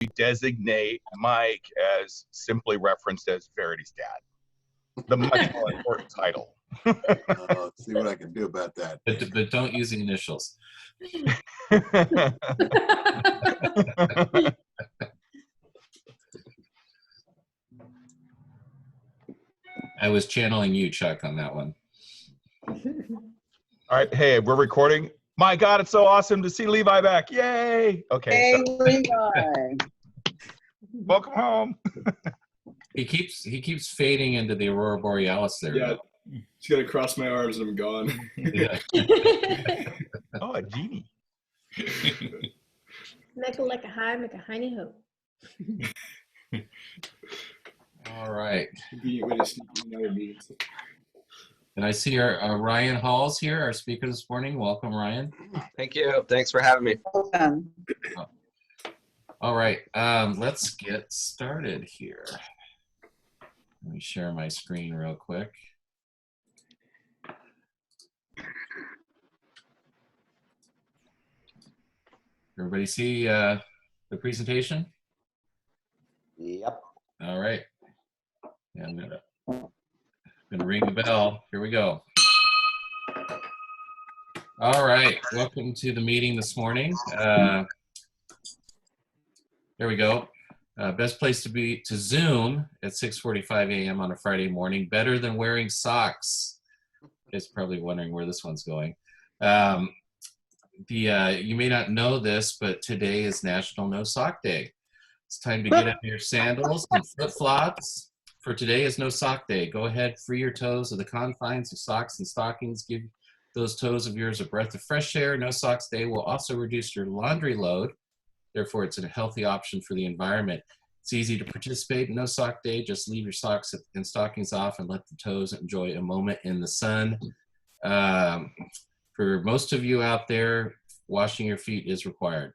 designate Mike as simply referenced as Verity's dad. The much more important title. See what I can do about that. But don't use the initials. I was channeling you, Chuck, on that one. All right, hey, we're recording. My God, it's so awesome to see Levi back. Yay! Okay. Hey, So. Levi. Welcome home. He keeps fading into the Aurora Borealis there. Yeah, just gotta cross my arms and I'm gone. Yeah. Oh, a genie. Make a like a high, make a hiney ho. All right. Convenient way to sneak in another meeting. And I see our Ryan Hall's here, our speaker this morning. Welcome, Ryan. Thank you. Thanks for having me. Welcome. All right, let's get started here. Let me share my screen real quick. Everybody see the presentation? Yep. All right. Yeah, I'm gonna ring the bell. Here we go. All right, welcome to the meeting this morning. There we go. Best place to be to Zoom at 6:45 a.m. on a Friday morning. Better than wearing socks. It's probably wondering where this one's going. You may not know this, but today is National No Sock Day. It's time to get out your sandals and flip-flops. For today is No Sock Day. Go ahead, free your toes of the confines of socks and stockings. Give those toes of yours a breath of fresh air. No Socks Day will also reduce your laundry load. Therefore, it's a healthy option for the environment. It's easy to participate in No Sock Day. Just leave your socks and stockings off and let the toes enjoy a moment in the sun. For most of you out there, washing your feet is required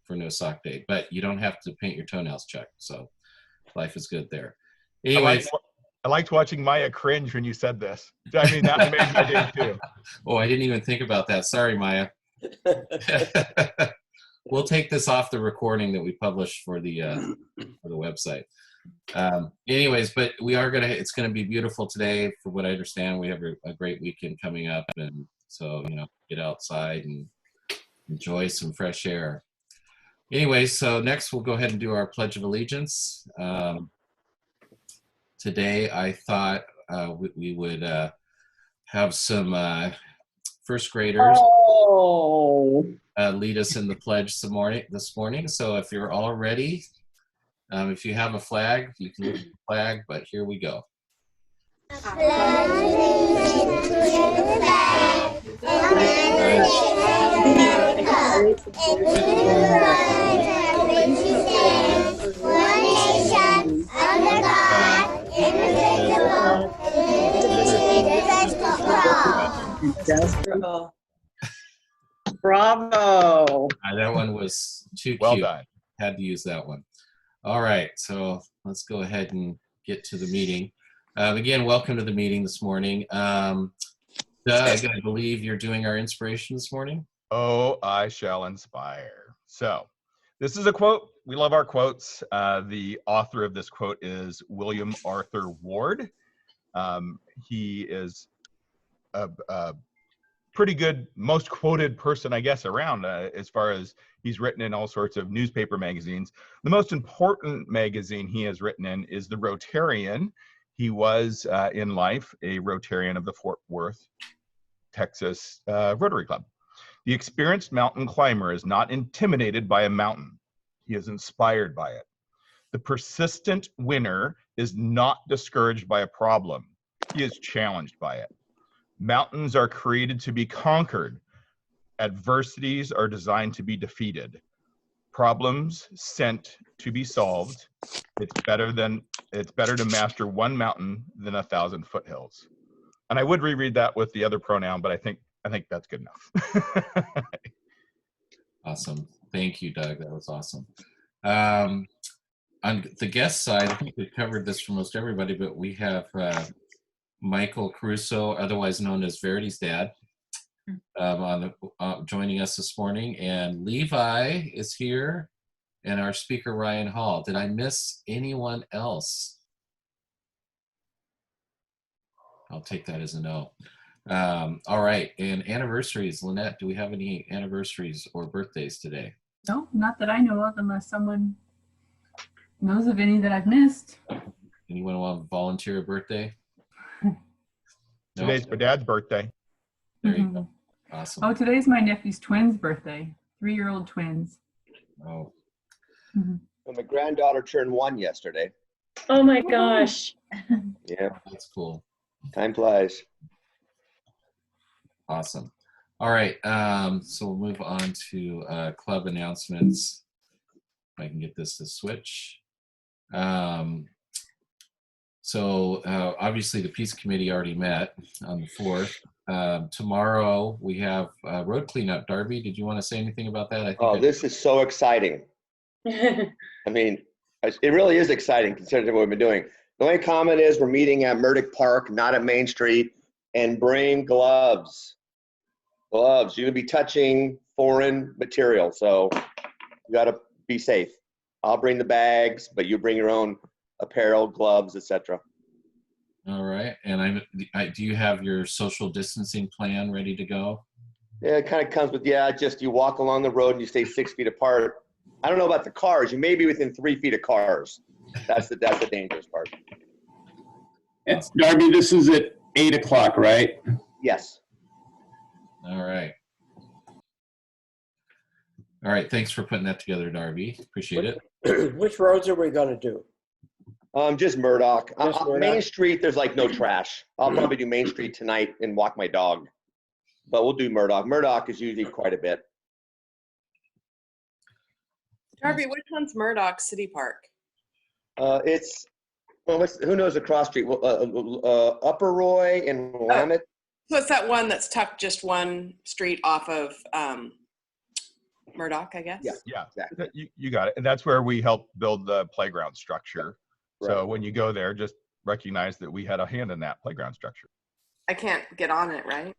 for No Sock Day, but you don't have to paint your toenails, Chuck. So life is good there. Anyways, I liked watching Maya cringe when you said this. I mean, that made my day too. Oh, I didn't even think about that. Sorry, Maya. We'll take this off the recording that we published for the website. Anyways, but it's gonna be beautiful today. For what I understand, we have a great weekend coming up, and so get outside and enjoy some fresh air. Anyways, so next we'll go ahead and do our Pledge of Allegiance. Today I thought we would have some first graders lead us in the pledge this morning. So if you're all ready, if you have a flag, you can look at the flag, but here we go. Bravo. That one was too Well cute. done. Had to use that one. All right, so let's go ahead and get to the meeting. Again, welcome to the meeting this morning. Doug, I believe you're doing our inspiration this morning. Oh, I shall inspire. So this is a quote. We love our quotes. The author of this quote is William Arthur Ward. He is a pretty good, most quoted person, I guess, around as far as he's written in all sorts of newspaper magazines. The most important magazine he has written in is The Rotarian. He was, in life, a Rotarian of the Fort Worth, Texas Rotary Club. The experienced mountain climber is not intimidated by a mountain. He is inspired by it. The persistent winner is not discouraged by a problem. He is challenged by it. Mountains are created to be conquered. Adversities are designed to be defeated. Problems sent to be solved. It's better to master one mountain than 1,000 foothills. And I would reread that with the other pronoun, but I think that's good enough. Awesome. Thank you, Doug. That was awesome. On the guest side, I think we covered this for most everybody, but we have Michael Caruso, otherwise known as Verity's dad, joining us this morning, and Levi is here and our speaker, Ryan Hall. Did I miss anyone else? I'll take that as a no. All right, and anniversaries. Lynette, do we have any anniversaries or birthdays today? No, not that I know of, unless someone knows of any that I've missed. Anyone want to volunteer a birthday? No? Today's my dad's birthday. There you go. Awesome. Oh, today's my nephew's twins' birthday. 3-year-old twins. Oh, Well, my granddaughter turned 1 yesterday. Oh my gosh. Yeah, that's cool. time flies. Awesome. All right, so we'll move on to club announcements. If I can get this to switch. Obviously the Peace Committee already met on the 4th. Tomorrow we have road cleanup. Darby, did you want to say anything about that? I think This is so exciting. I mean, it really is exciting considering what we've been doing. The only comment is we're meeting at Murdoch Park, not at Main Street, and bring gloves. Gloves. You're gonna be touching foreign material, so you gotta be safe. I'll bring the bags, but you bring your own apparel, gloves, etc. All right, and do you have your social distancing plan ready to go? Yeah, it kind of comes with, just you walk along the road and you stay 6 feet apart. I don't know about the cars. You may be within 3 feet of cars. That's the dangerous part. Darby, this is at 8 o'clock, right? Yes. All right. All right, thanks for putting that together, Darby. Appreciate it. Which roads are we going to do? Just Murdoch. Just Murdoch? Main Street, there's like no trash. I'll probably do Main Street tonight and walk my dog. But we'll do Murdoch. Murdoch is usually quite a bit. Darby, which one's Murdoch City Park? Who knows the cross street? Upper Roy and Willamette. So it's that one that's tucked just one street off of Murdoch, I guess? Yeah, exactly. You got it. And that's where we helped build the playground structure. Right. So when you go there, just recognize that we had a hand in that playground structure. I can't get on it, right?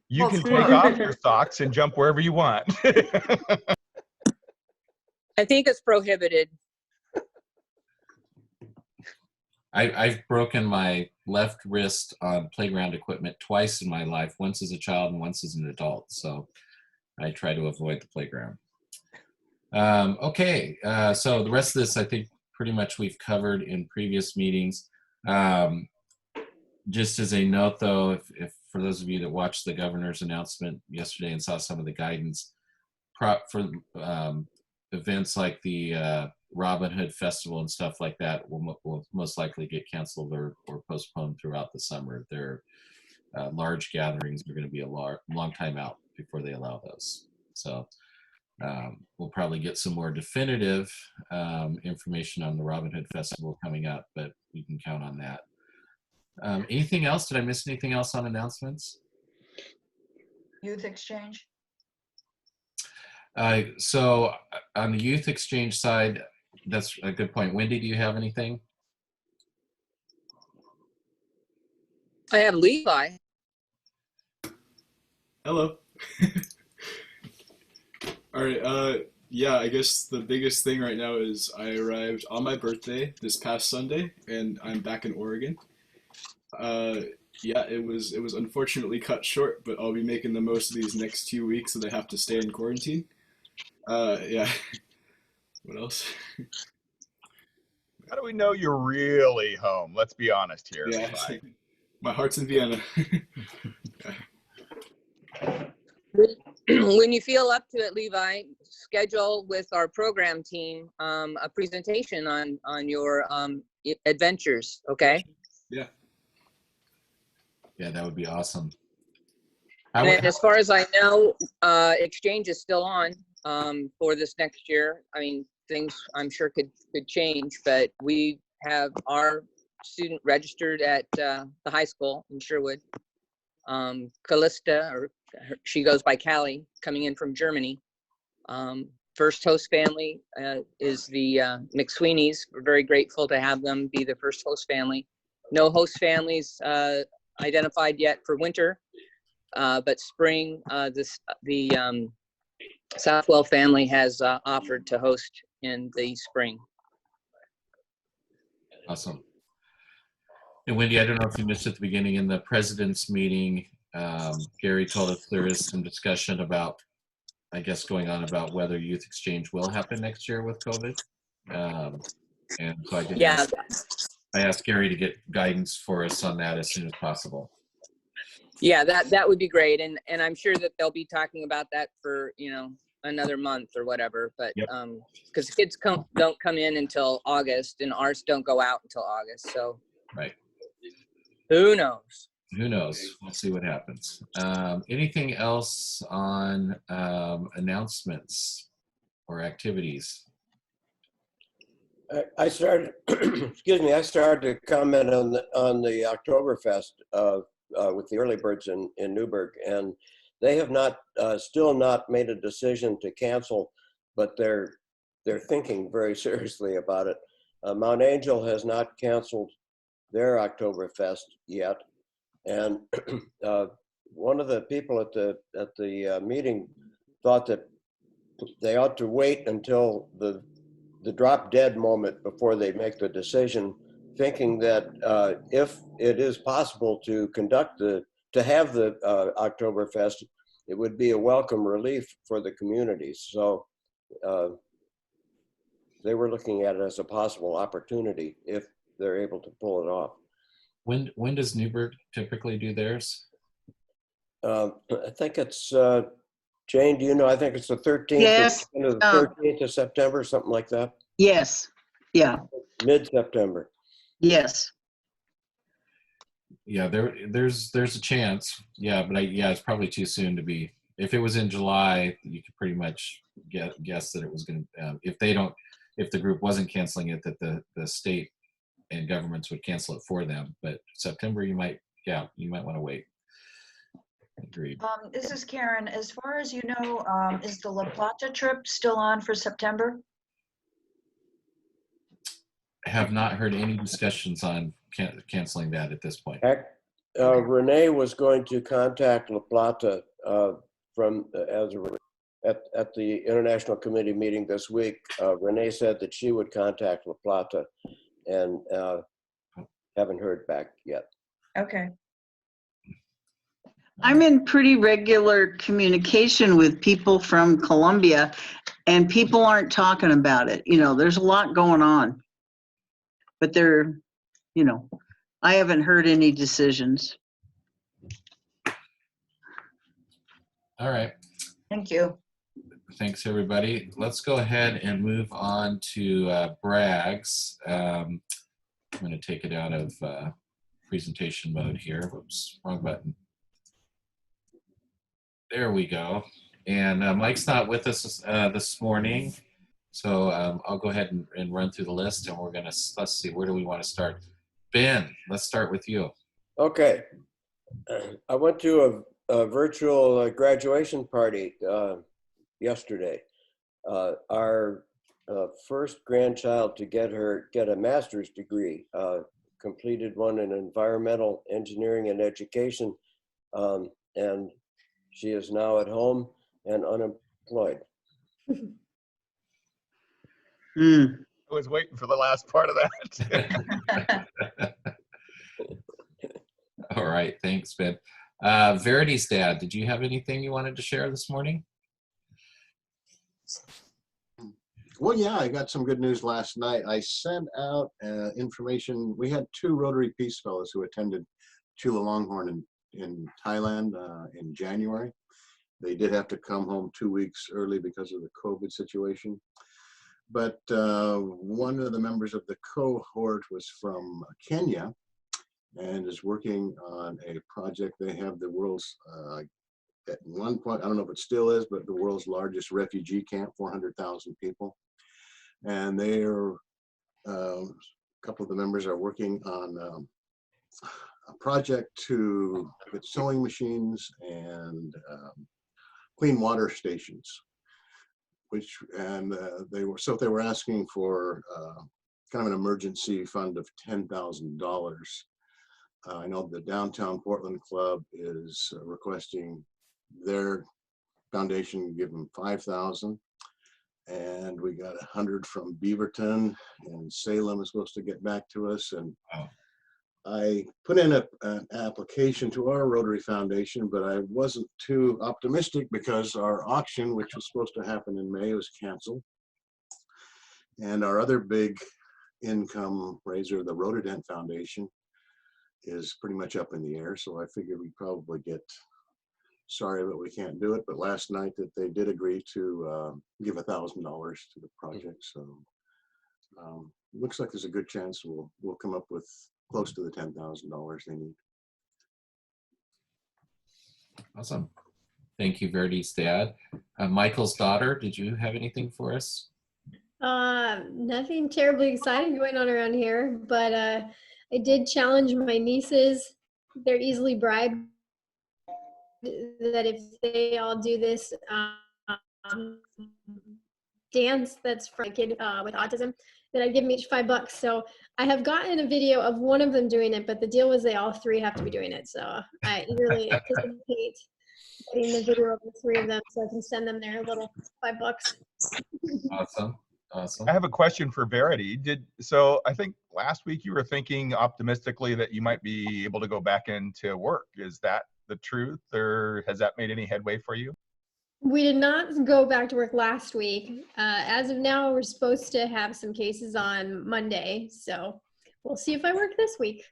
You can take off your socks and jump wherever you want. I think it's prohibited. I've broken my left wrist on playground equipment twice in my life, once as a child and once as an adult. So I try to avoid the playground. Okay, so the rest of this, I think pretty much we've covered in previous meetings. Just as a note though, if for those of you that watched the governor's announcement yesterday and saw some of the guidance for events like the Robin Hood Festival and stuff like that will most likely get canceled or postponed throughout the summer. Their large gatherings are going to be a long time out before they allow those. So we'll probably get some more definitive information on the Robin Hood Festival coming up, but we can count on that. Anything else? Did I miss anything else on announcements? Youth exchange? So on the youth exchange side, that's a good point. Wendy, do you have anything? I have Levi. Hello. All right. Yeah, I guess the biggest thing right now is I arrived on my birthday this past Sunday, and I'm back in Oregon. Yeah, it was unfortunately cut short, but I'll be making the most of these next 2 weeks that I have to stay in quarantine. Yeah. What else? How do we know you're really home? Let's be honest here. Yeah, my heart's in Vienna. When you feel up to it, Levi, schedule with our program team a presentation on your adventures, okay? Yeah. Yeah, that would be awesome. And as far as I know, exchange is still on for this next year. I mean, things I'm sure could change, but we have our student registered at the high school in Sherwood. Callista, or she goes by Callie, coming in from Germany. First host family is the McSweeney's. We're very grateful to have them be the first host family. No host families identified yet for winter, but spring, the Southwell family has offered to host in the spring. Awesome. And Wendy, I don't know if you missed at the beginning in the president's meeting, Gary told us there is some discussion about, I guess, going on about whether youth exchange will happen next year with COVID. And so I asked Gary to get guidance for us on that as soon as possible. Yeah, that would be great. And I'm sure that they'll be talking about that for, another month or whatever. But because kids don't come in until August, and ours don't go out until August. So right. Who knows? Who knows? We'll see what happens. Anything else on announcements or activities? I started, excuse me, I started to comment on the Oktoberfest with the early birds in Newburgh, and they have not still not made a decision to cancel, but they're thinking very seriously about it. Mount Angel has not canceled their Oktoberfest yet, and one of the people at the meeting thought that they ought to wait until the drop dead moment before they make the decision, thinking that if it is possible to have the Oktoberfest, it would be a welcome relief for the community. So they were looking at it as a possible opportunity if they're able to pull it off. When does Newburgh typically do theirs? I think it's, Jane, do you know? I think it's the 13th. Yes. The 13th of September, something like that. Yes. Yeah. Mid-September. Yes. Yeah, there's a chance. Yeah, but it's probably too soon to be. If it was in July, you could pretty much guess that it was going to. If the group wasn't canceling it, that the state and governments would cancel it for them. But September, you might want to wait. Agreed. This is Karen. As far as you know, is the La Plata trip still on for September? I have not heard any discussions on canceling that at this point. Renee was going to contact La Plata at the International Committee meeting this week. Renee said that she would contact La Plata, and haven't heard back yet. Okay. I'm in pretty regular communication with people from Colombia, and people aren't talking about it. There's a lot going on, but I haven't heard any decisions. All right. Thank you. Thanks, everybody. Let's go ahead and move on to Bragg's. I'm going to take it out of presentation mode here. Whoops, wrong button. There we go. And Mike's not with us this morning, so I'll go ahead and run through the list, and let's see, where do we want to start? Ben, let's start with you. Okay. I went to a virtual graduation party yesterday. Our first grandchild to get a master's degree, completed one in environmental engineering and education, and she is now at home and unemployed. I was waiting for the last part of that. All right, thanks, Ben. Verity's dad, did you have anything you wanted to share this morning? Well, yeah, I got some good news last night. I sent out information. We had 2 Rotary Peace Fellows who attended Chulalongkorn in Thailand in January. They did have to come home 2 weeks early because of the COVID situation. But one of the members of the cohort was from Kenya and is working on a project. They have the world's, at one point, I don't know if it still is, but the world's largest refugee camp, 400,000 people. And a couple of the members are working on a project to get sewing machines and clean water stations, they were asking for kind of an emergency fund of $10,000. I know the Downtown Portland Club is requesting their Foundation give them 5,000. And we got 100 from Beaverton, and Salem is supposed to get back to us. And I put in an application to our Rotary Foundation, but I wasn't too optimistic because our auction, which was supposed to happen in May, was canceled. And our other big income raiser, the Rotodent Foundation, is pretty much up in the air. So I figured we'd probably get, sorry, but we can't do it. But last night that they did agree to give $1,000 to the project. So looks like there's a good chance we'll come up with close to the $10,000 they need. Awesome. Thank you, Verdi's dad. Michael's daughter, did you have anything for us? Nothing terribly exciting going on around here, but I did challenge my nieces. They're easily bribed that if they all do this dance that's for a kid with autism, that I'd give them each $5. So I have gotten a video of one of them doing it, but the deal was they all three have to be doing it. So I eagerly anticipate getting the video of the three of them so I can send them their little $5. Awesome. Awesome. I have a question for Verity. So I think last week you were thinking optimistically that you might be able to go back into work. Is that the truth, or has that made any headway for you? We did not go back to work last week. As of now, we're supposed to have some cases on Monday, so we'll see if I work this week.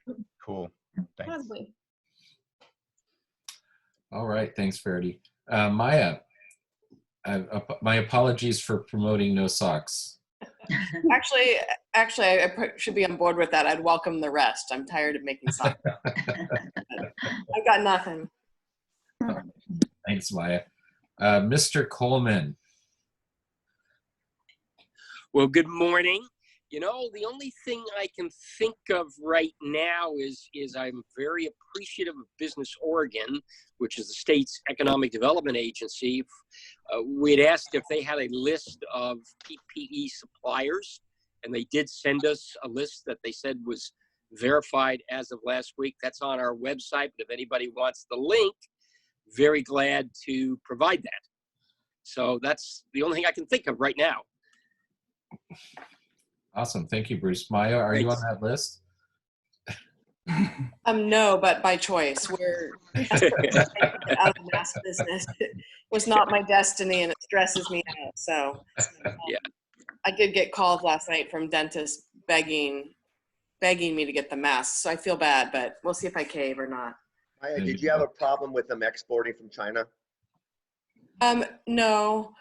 Cool. Thanks. Possibly. All right. Thanks, Verity. Maya, my apologies for promoting No Socks. Actually, I should be on board with that. I'd welcome the rest. I'm tired of making socks. I got nothing. Thanks, Maya. Mr. Coleman. Well, good morning. You know, the only thing I can think of right now is I'm very appreciative of Business Oregon, which is the state's economic development agency. We'd asked if they had a list of PPE suppliers, and they did send us a list that they said was verified as of last week. That's on our website, but if anybody wants the link, very glad to provide that. So that's the only thing I can think of right now. Awesome. Thank you, Bruce. Maya, are you on that list? No, but by choice. We're out of the mask business. It was not my destiny, and it stresses me out. So yeah. I did get called last night from dentists begging me to get the mask. So I feel bad, but we'll see if I cave or not. Maya, did you have a problem with them exporting from China? No.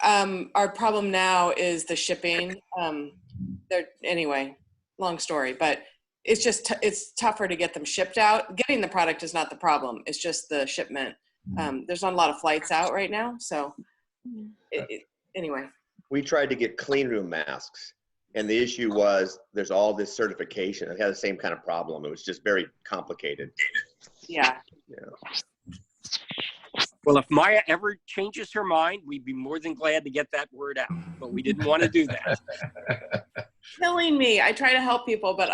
Our problem now is the shipping. Anyway, long story, but it's just it's tougher to get them shipped out. Getting the product is not the problem. It's just the shipment. There's not a lot of flights out right now, so anyway. We tried to get clean room masks, and the issue was there's all this certification. It had the same kind of problem. It was just very complicated. Yeah. Well, if Maya ever changes her mind, we'd be more than glad to get that word out, but we didn't want to do that. Killing me. I try to help people, but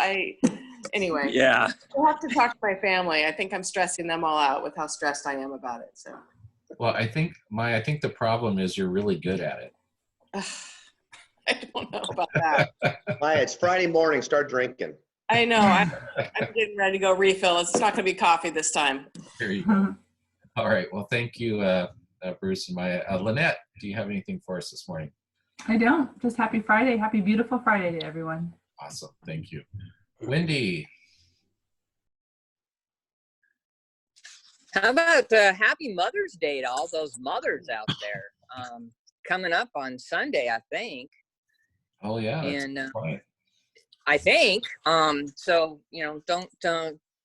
anyway. Yeah. I'll have to talk to my family. I think I'm stressing them all out with how stressed I am about it. So. Well, Maya, I think the problem is you're really good at it. I don't know about that. Maya, it's Friday morning. Start drinking. I know. I'm getting ready to go refill. It's not going to be coffee this time. There you go. All right. Well, thank you, Bruce and Maya. Lynette, do you have anything for us this morning? I don't. Just happy Friday. Happy, beautiful Friday to everyone. Awesome. Thank you. Wendy. How about Happy Mother's Day to all those mothers out there? Coming up on Sunday, I think. Oh yeah. And I think so. You know,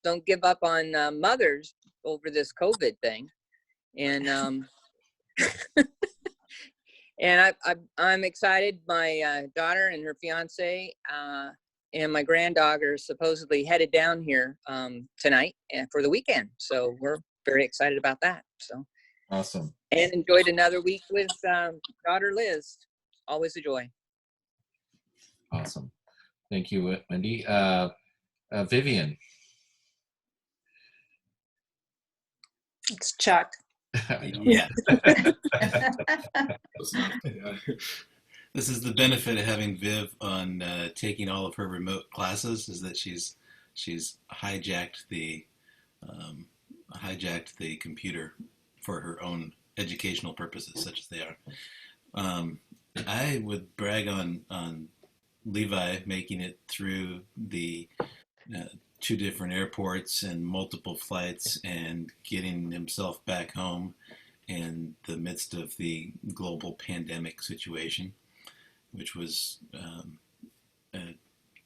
don't give up on mothers over this COVID thing, and and I'm excited. My daughter and her fiance and my granddaughter are supposedly headed down here tonight and for the weekend. So we're very excited about that. So awesome. And enjoyed another week with daughter Liz. Always a joy. Awesome. Thank you, Wendy. Vivian. It's Chuck. Yeah. This is the benefit of having Viv on taking all of her remote classes, is that she's hijacked the computer for her own educational purposes, such as they are. I would brag on Levi making it through the 2 different airports and multiple flights and getting himself back home in the midst of the global pandemic situation, which was an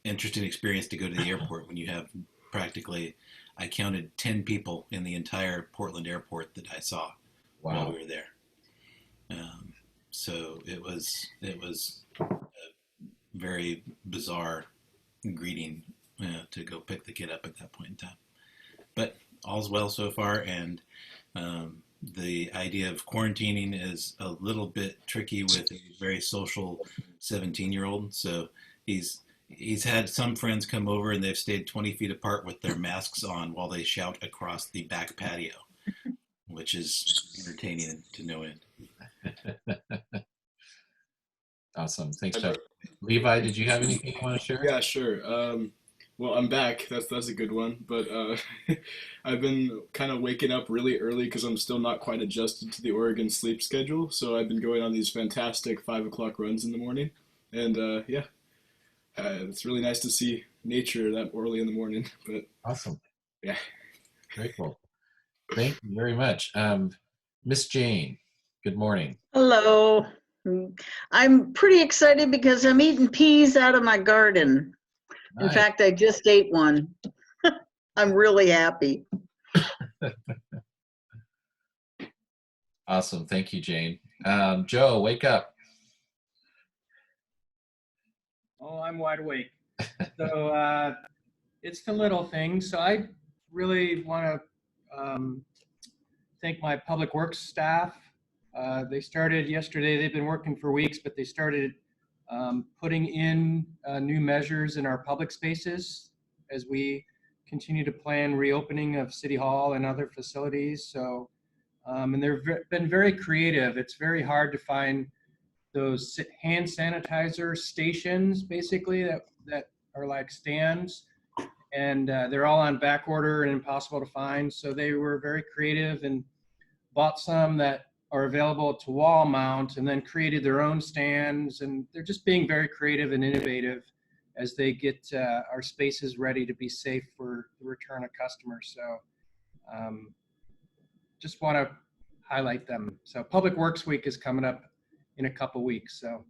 interesting experience to go to the airport when you have practically, I counted 10 people in the entire Portland airport that I saw while we were there. So it was a very bizarre greeting to go pick the kid up at that point in time. But all's well so far, and the idea of quarantining is a little bit tricky with a very social 17-year-old. So he's had some friends come over and they've stayed 20 feet apart with their masks on while they shout across the back patio, which is entertaining to no end. Awesome. Thanks, Chuck. Levi, did you have anything you want to share? Yeah, sure. Well, I'm back. That's a good one. But I've been kind of waking up really early because I'm still not quite adjusted to the Oregon sleep schedule. So I've been going on these fantastic 5 o'clock runs in the morning. And it's really nice to see nature that early in the morning. But awesome. Yeah. Very cool. Thank you very much. Miss Jane, good morning. Hello. I'm pretty excited because I'm eating peas out of my garden. In fact, I just ate one. I'm really happy. Awesome. Thank you, Jane. Joe, wake up. Oh, I'm wide awake. So it's the little things. So I really want to thank my public works staff. They started yesterday. They've been working for weeks, but they started putting in new measures in our public spaces as we continue to plan reopening of City Hall and other facilities. So, and they've been very creative. It's very hard to find those hand sanitizer stations, basically, that are like stands. And they're all on back order and impossible to find. So they were very creative and bought some that are available to wall mount and then created their own stands. And they're just being very creative and innovative as they get our spaces ready to be safe for the return of customers. So just want to highlight them. So Public Works Week is coming up in a couple weeks. So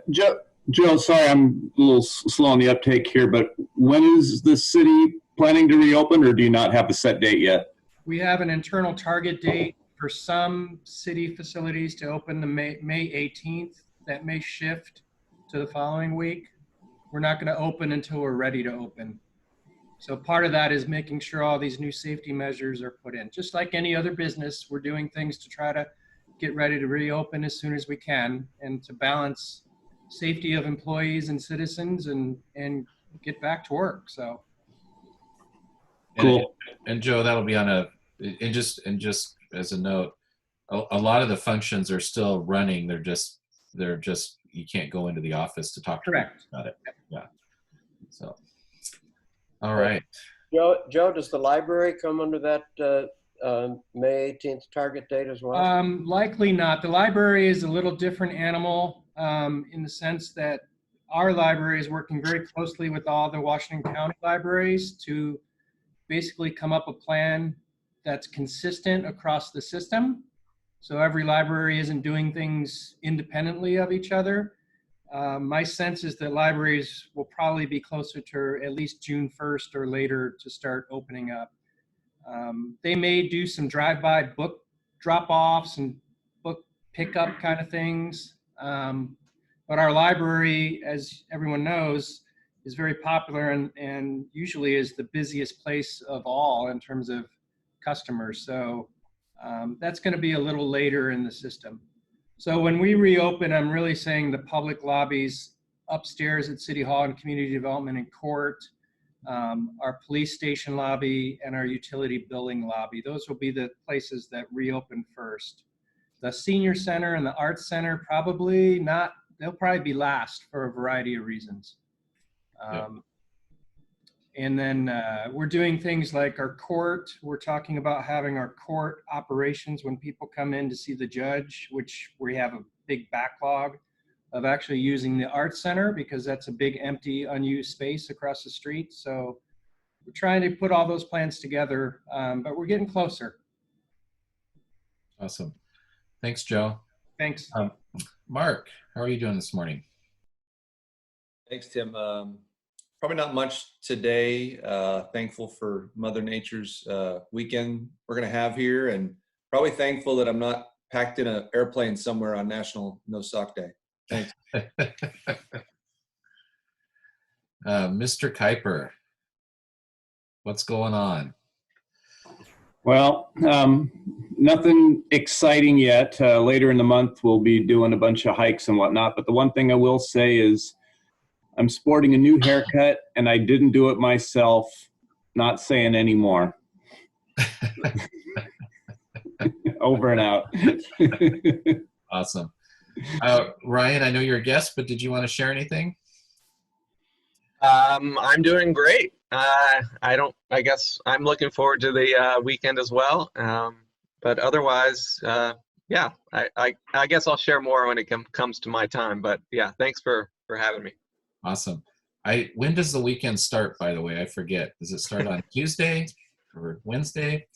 Joe, sorry, I'm a little slow on the uptake here, but when is the city planning to reopen, or do you not have a set date yet? we have an internal target date for some city facilities to open the May 18th. That may shift to the following week. We're not going to open until we're ready to open. So part of that is making sure all these new safety measures are put in. Just like any other business, we're doing things to try to get ready to reopen as soon as we can and to balance safety of employees and citizens and get back to work. So cool. And Joe, that'll be on a, and just as a note, a lot of the functions are still running. They're just you can't go into the office to talk to people about it. Yeah. So, all right. Joe, does the library come under that May 18th target date as well? Likely not. The library is a little different animal in the sense that our library is working very closely with all the Washington County libraries to basically come up a plan that's consistent across the system. So every library isn't doing things independently of each other. My sense is that libraries will probably be closer to at least June 1st or later to start opening up. They may do some drive-by book drop-offs and book pickup kind of things. But our library, as everyone knows, is very popular and usually is the busiest place of all in terms of customers. So that's going to be a little later in the system. So when we reopen, I'm really saying the public lobbies upstairs at City Hall and Community Development and Court, our police station lobby, and our utility building lobby. Those will be the places that reopen first. The senior center and the arts center probably not, they'll probably be last for a variety of reasons. And then we're doing things like our court. We're talking about having our court operations when people come in to see the judge, which we have a big backlog of actually using the arts center because that's a big empty unused space across the street. So we're trying to put all those plans together, but we're getting closer. Awesome. Thanks, Joe. Thanks. Mark, how are you doing this morning? Thanks, Tim. Probably not much today. Thankful for Mother Nature's weekend we're going to have here, and probably thankful that I'm not packed in an airplane somewhere on National No Sock Day. Thanks. Mr. Kuiper, what's going on? Well, nothing exciting yet. Later in the month, we'll be doing a bunch of hikes and whatnot. But the one thing I will say is I'm sporting a new haircut, and I didn't do it myself. Not saying any more. Over and out. Awesome. Ryan, I know you're a guest, but did you want to share anything? I'm doing great. I guess I'm looking forward to the weekend as well. But otherwise, yeah, I guess I'll share more when it comes to my time. But yeah, thanks for having me. Awesome. When does the weekend start, by the way? I forget. Does it start on Tuesday or Wednesday?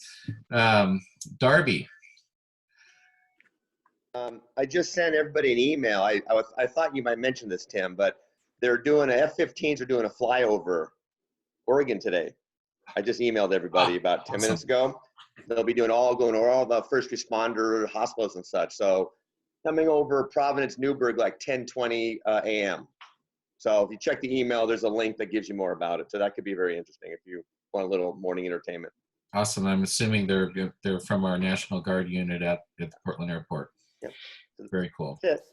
Darby. I just sent everybody an email. I thought you might mention this, Tim, but they're doing F-15s are doing a flyover Oregon today. I just emailed everybody about 10 minutes ago. They'll be doing all the first responder hospitals and such. So coming over Providence, Newburgh, like 10:20 a.m. So if you check the email, there's a link that gives you more about it. So that could be very interesting if you want a little morning entertainment. Awesome. I'm assuming they're from our National Guard unit at the Portland Airport. Yep. Very cool. That's it.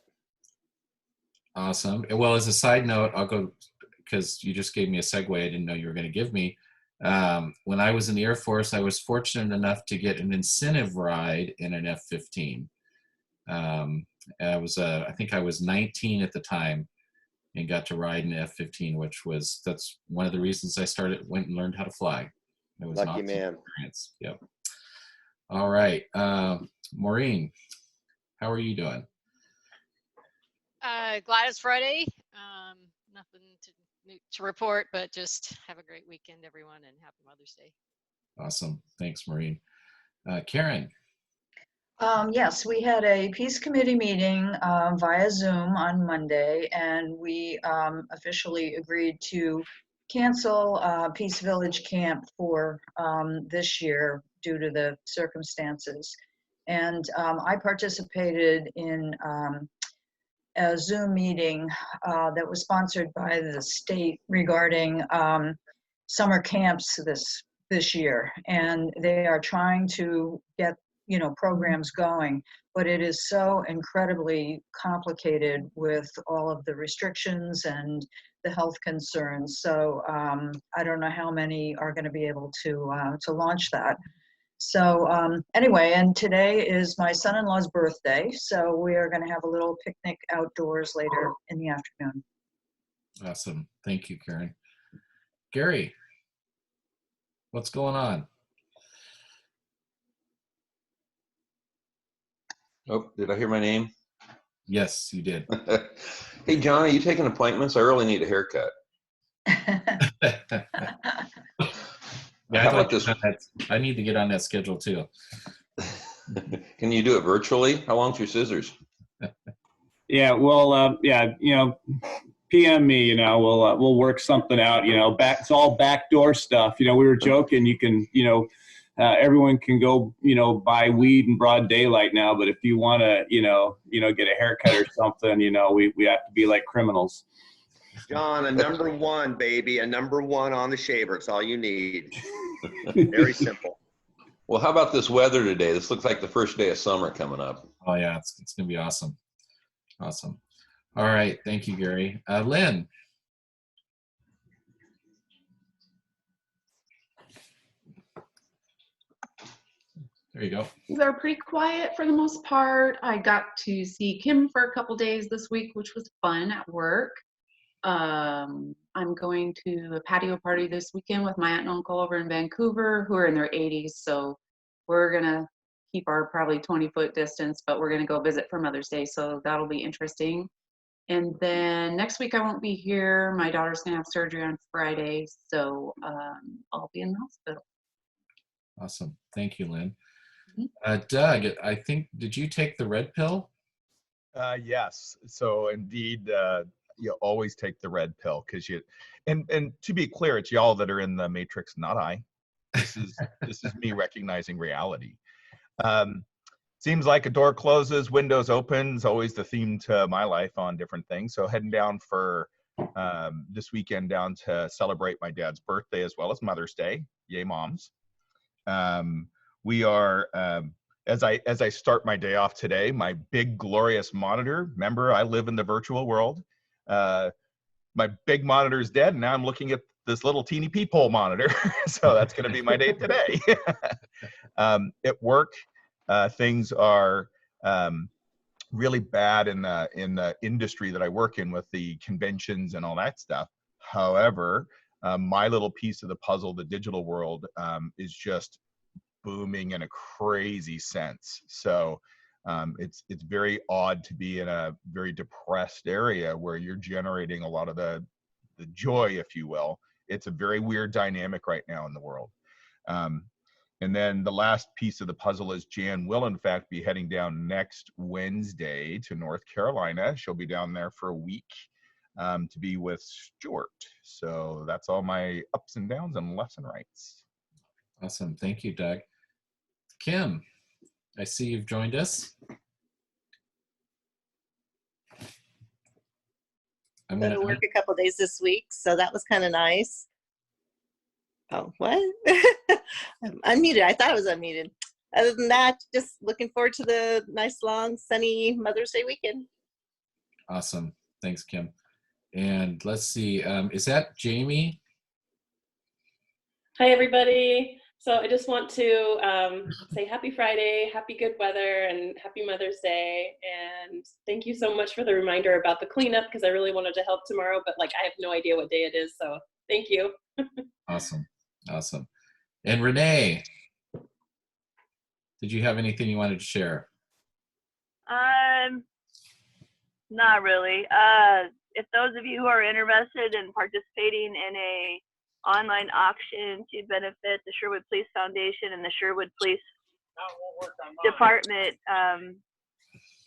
Awesome. Well, as a side note, I'll go, because you just gave me a segue I didn't know you were going to give me. When I was in the Air Force, I was fortunate enough to get an incentive ride in an F-15. I think I was 19 at the time and got to ride an F-15, that's one of the reasons I went and learned how to fly. It was Lucky an awesome man. experience. Yep. All right. Maureen, how are you doing? Glad it's Friday. Nothing to report, but just have a great weekend, everyone, and happy Mother's Day. Awesome. Thanks, Maureen. Karen. Yes, we had a peace committee meeting via Zoom on Monday, and we officially agreed to cancel Peace Village Camp for this year due to the circumstances. And I participated in a Zoom meeting that was sponsored by the state regarding summer camps this year, and they are trying to get programs going, but it is so incredibly complicated with all of the restrictions and the health concerns. So I don't know how many are going to be able to launch that. So anyway, and today is my son-in-law's birthday, so we are going to have a little picnic outdoors later in the afternoon. Awesome. Thank you, Karen. Gary, what's going on? Oh, did I hear my name? Yes, you did. Hey, John, are you taking appointments? I really need a haircut. Yeah, I need to get on that schedule too. Can you do it virtually? How long's your scissors? Yeah, well, PM me, we'll work something out, it's all backdoor stuff. We were joking, you can, everyone can go, buy weed in broad daylight now, but if you want to, get a haircut or something, we have to be like criminals. John, a number one, baby, a number one on the shaver. It's all you need. Very simple. Well, how about this weather today? This looks like the first day of summer coming up. Oh yeah, it's going to be awesome. Awesome. All right. Thank you, Gary. Lynn. There you go. Things are pretty quiet for the most part. I got to see Kim for a couple days this week, which was fun at work. I'm going to a patio party this weekend with my aunt and uncle over in Vancouver, who are in their 80s. So we're gonna keep our probably 20-foot distance, but we're gonna go visit for Mother's Day. So that'll be interesting. And then next week I won't be here. My daughter's gonna have surgery on Friday, so I'll be in the hospital. Awesome. Thank you, Lynn. Doug, I think, did you take the red pill? Yes. So indeed, you always take the red pill because and to be clear, it's y'all that are in the matrix, not I. This is me recognizing reality. Seems like a door closes, windows open is always the theme to my life on different things. So heading down for this weekend down to celebrate my dad's birthday as well as Mother's Day. Yay, moms. We are, as I start my day off today, my big glorious monitor, remember I live in the virtual world, my big monitor is dead and now I'm looking at this little teeny peephole monitor. So that's going to be my day today. At work, things are really bad in the industry that I work in with the conventions and all that stuff. However, my little piece of the puzzle, the digital world, is just booming in a crazy sense. So it's very odd to be in a very depressed area where you're generating a lot of the joy, if you will. It's a very weird dynamic right now in the world. And then the last piece of the puzzle is Jan will in fact be heading down next Wednesday to North Carolina. She'll be down there for a week to be with Stuart. So that's all my ups and downs and lefts and rights. Awesome. Thank you, Doug. Kim, I see you've joined us. I'm going to work a couple days this week, so that was kind of nice. Oh, what? I'm unmuted. I thought I was unmuted. Other than that, just looking forward to the nice, long, sunny Mother's Day weekend. Awesome. Thanks, Kim. And let's see, is that Jamie? Hi, everybody. So I just want to say happy Friday, happy good weather, and happy Mother's Day. And thank you so much for the reminder about the cleanup, because I really wanted to help tomorrow, but like I have no idea what day it is. So thank you. Awesome. Awesome. And Renee, did you have anything you wanted to share? Not really. If those of you who are interested in participating in a online auction to benefit the Sherwood Police Foundation and the Sherwood Police Department,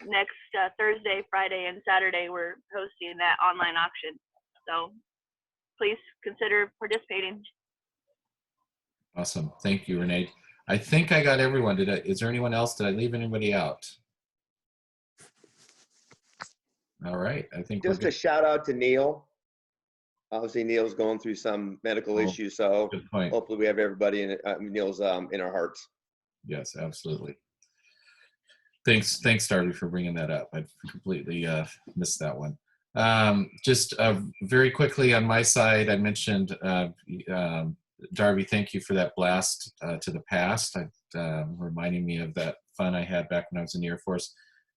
next Thursday, Friday, and Saturday, we're hosting that online auction. So please consider participating. Awesome. Thank you, Renee. I think I got everyone. Is there anyone else? Did I leave anybody out? All right. I think just a shout out to Neil. Obviously, Neil's going through some medical issues, so hopefully we have everybody in Neil's in our hearts. Yes, absolutely. Thanks, Darby, for bringing that up. I completely missed that one. Just very quickly on my side, I mentioned Darby. Thank you for that blast to the past. Reminding me of that fun I had back when I was in the Air Force.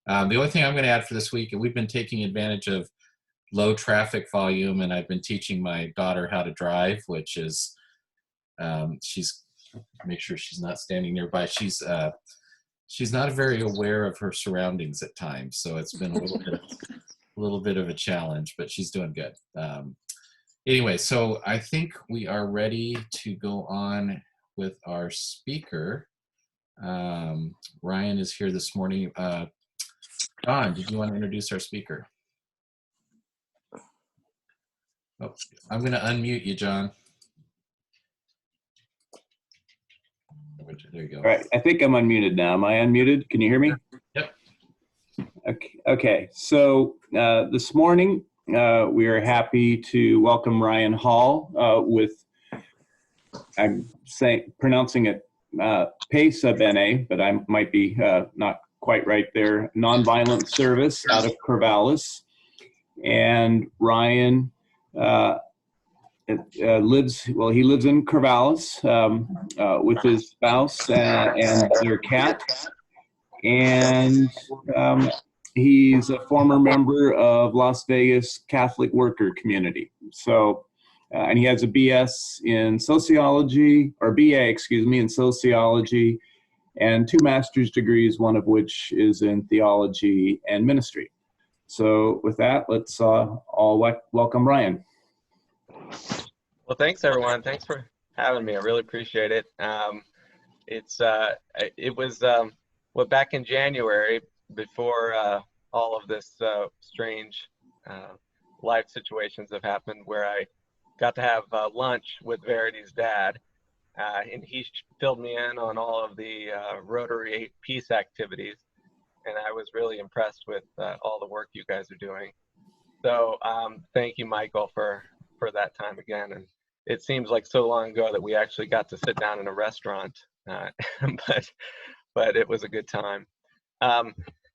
The only thing I'm going to add for this week, and we've been taking advantage of low traffic volume, and I've been teaching my daughter how to drive, which is she's make sure she's not standing nearby. She's not very aware of her surroundings at times, so it's been a little bit of a challenge, but she's doing good. Anyway, so I think we are ready to go on with our speaker. Ryan is here this morning. Don, did you want to introduce our speaker? Oh, I'm going to unmute you, John. There you go. All right, I think I'm unmuted now. Am I unmuted? Can you hear me? Yep. Okay. So this morning we are happy to welcome Ryan Hall with, I'm pronouncing it Pesa Bene, but I might be not quite right there, Nonviolent Service out of Corvallis. And Ryan he lives in Corvallis with his spouse and their cat. And he's a former member of Las Vegas Catholic Worker Community. So, and he has a BS in sociology, or BA, excuse me, in sociology, and 2 master's degrees, one of which is in theology and ministry. So with that, let's all welcome Ryan. Well, thanks everyone. Thanks for having me. I really appreciate it. It was back in January, before all of this strange life situations have happened, where I got to have lunch with Verity's dad, and he filled me in on all of the Rotary peace activities, and I was really impressed with all the work you guys are doing. So thank you, Michael, for that time again. And it seems like so long ago that we actually got to sit down in a restaurant, but it was a good time.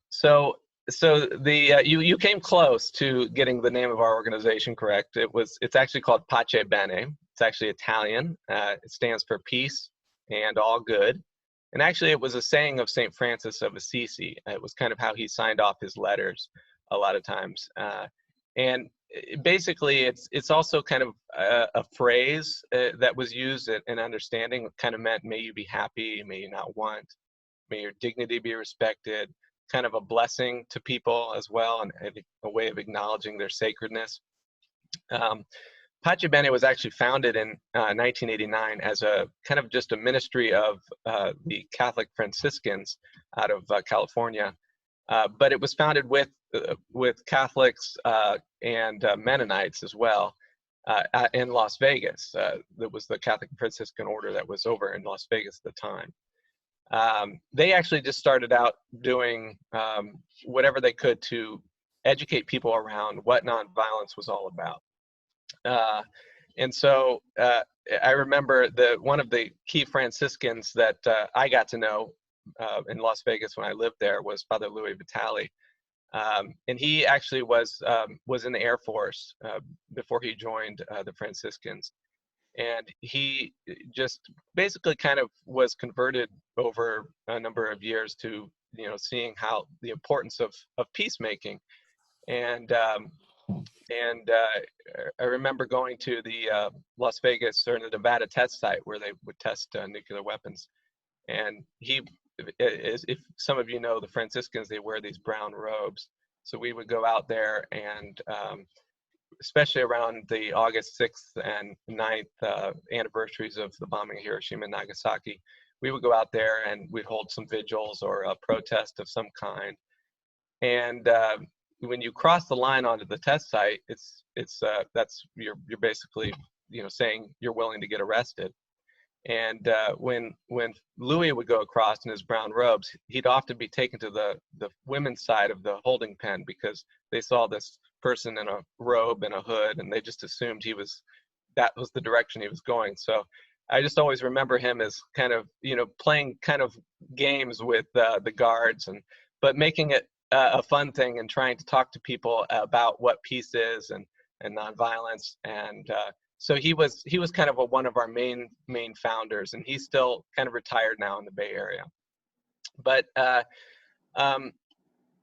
So you came close to getting the name of our organization correct. It's actually called Pace Bene. It's actually Italian. It stands for peace and all good. And actually, it was a saying of St. Francis of Assisi. It was kind of how he signed off his letters a lot of times. And basically, it's also kind of a phrase that was used in understanding. It kind of meant, may you be happy, may you not want, may your dignity be respected, kind of a blessing to people as well, and a way of acknowledging their sacredness. Pace Bene was actually founded in 1989 as a kind of just a ministry of the Catholic Franciscans out of California. But it was founded with Catholics and Mennonites as well in Las Vegas. That was the Catholic Franciscan order that was over in Las Vegas at the time. They actually just started out doing whatever they could to educate people around what nonviolence was all about. And so I remember one of the key Franciscans that I got to know in Las Vegas when I lived there was Father Louis Vitale. And he actually was in the Air Force before he joined the Franciscans. And he just basically kind of was converted over a number of years to, seeing how the importance of peacemaking. And I remember going to the Las Vegas or the Nevada test site where they would test nuclear weapons. And if some of you know the Franciscans, they wear these brown robes. So we would go out there and especially around the August 6th and 9th anniversaries of the bombing of Hiroshima and Nagasaki, we would go out there and we'd hold some vigils or a protest of some kind. And when you cross the line onto the test site, you're basically saying you're willing to get arrested. And when Louis would go across in his brown robes, he'd often be taken to the women's side of the holding pen because they saw this person in a robe and a hood, and they just assumed that was the direction he was going. So I just always remember him as kind of playing kind of games with the guards, but making it a fun thing and trying to talk to people about what peace is and nonviolence. And so he was kind of one of our main founders, and he's still kind of retired now in the Bay Area. But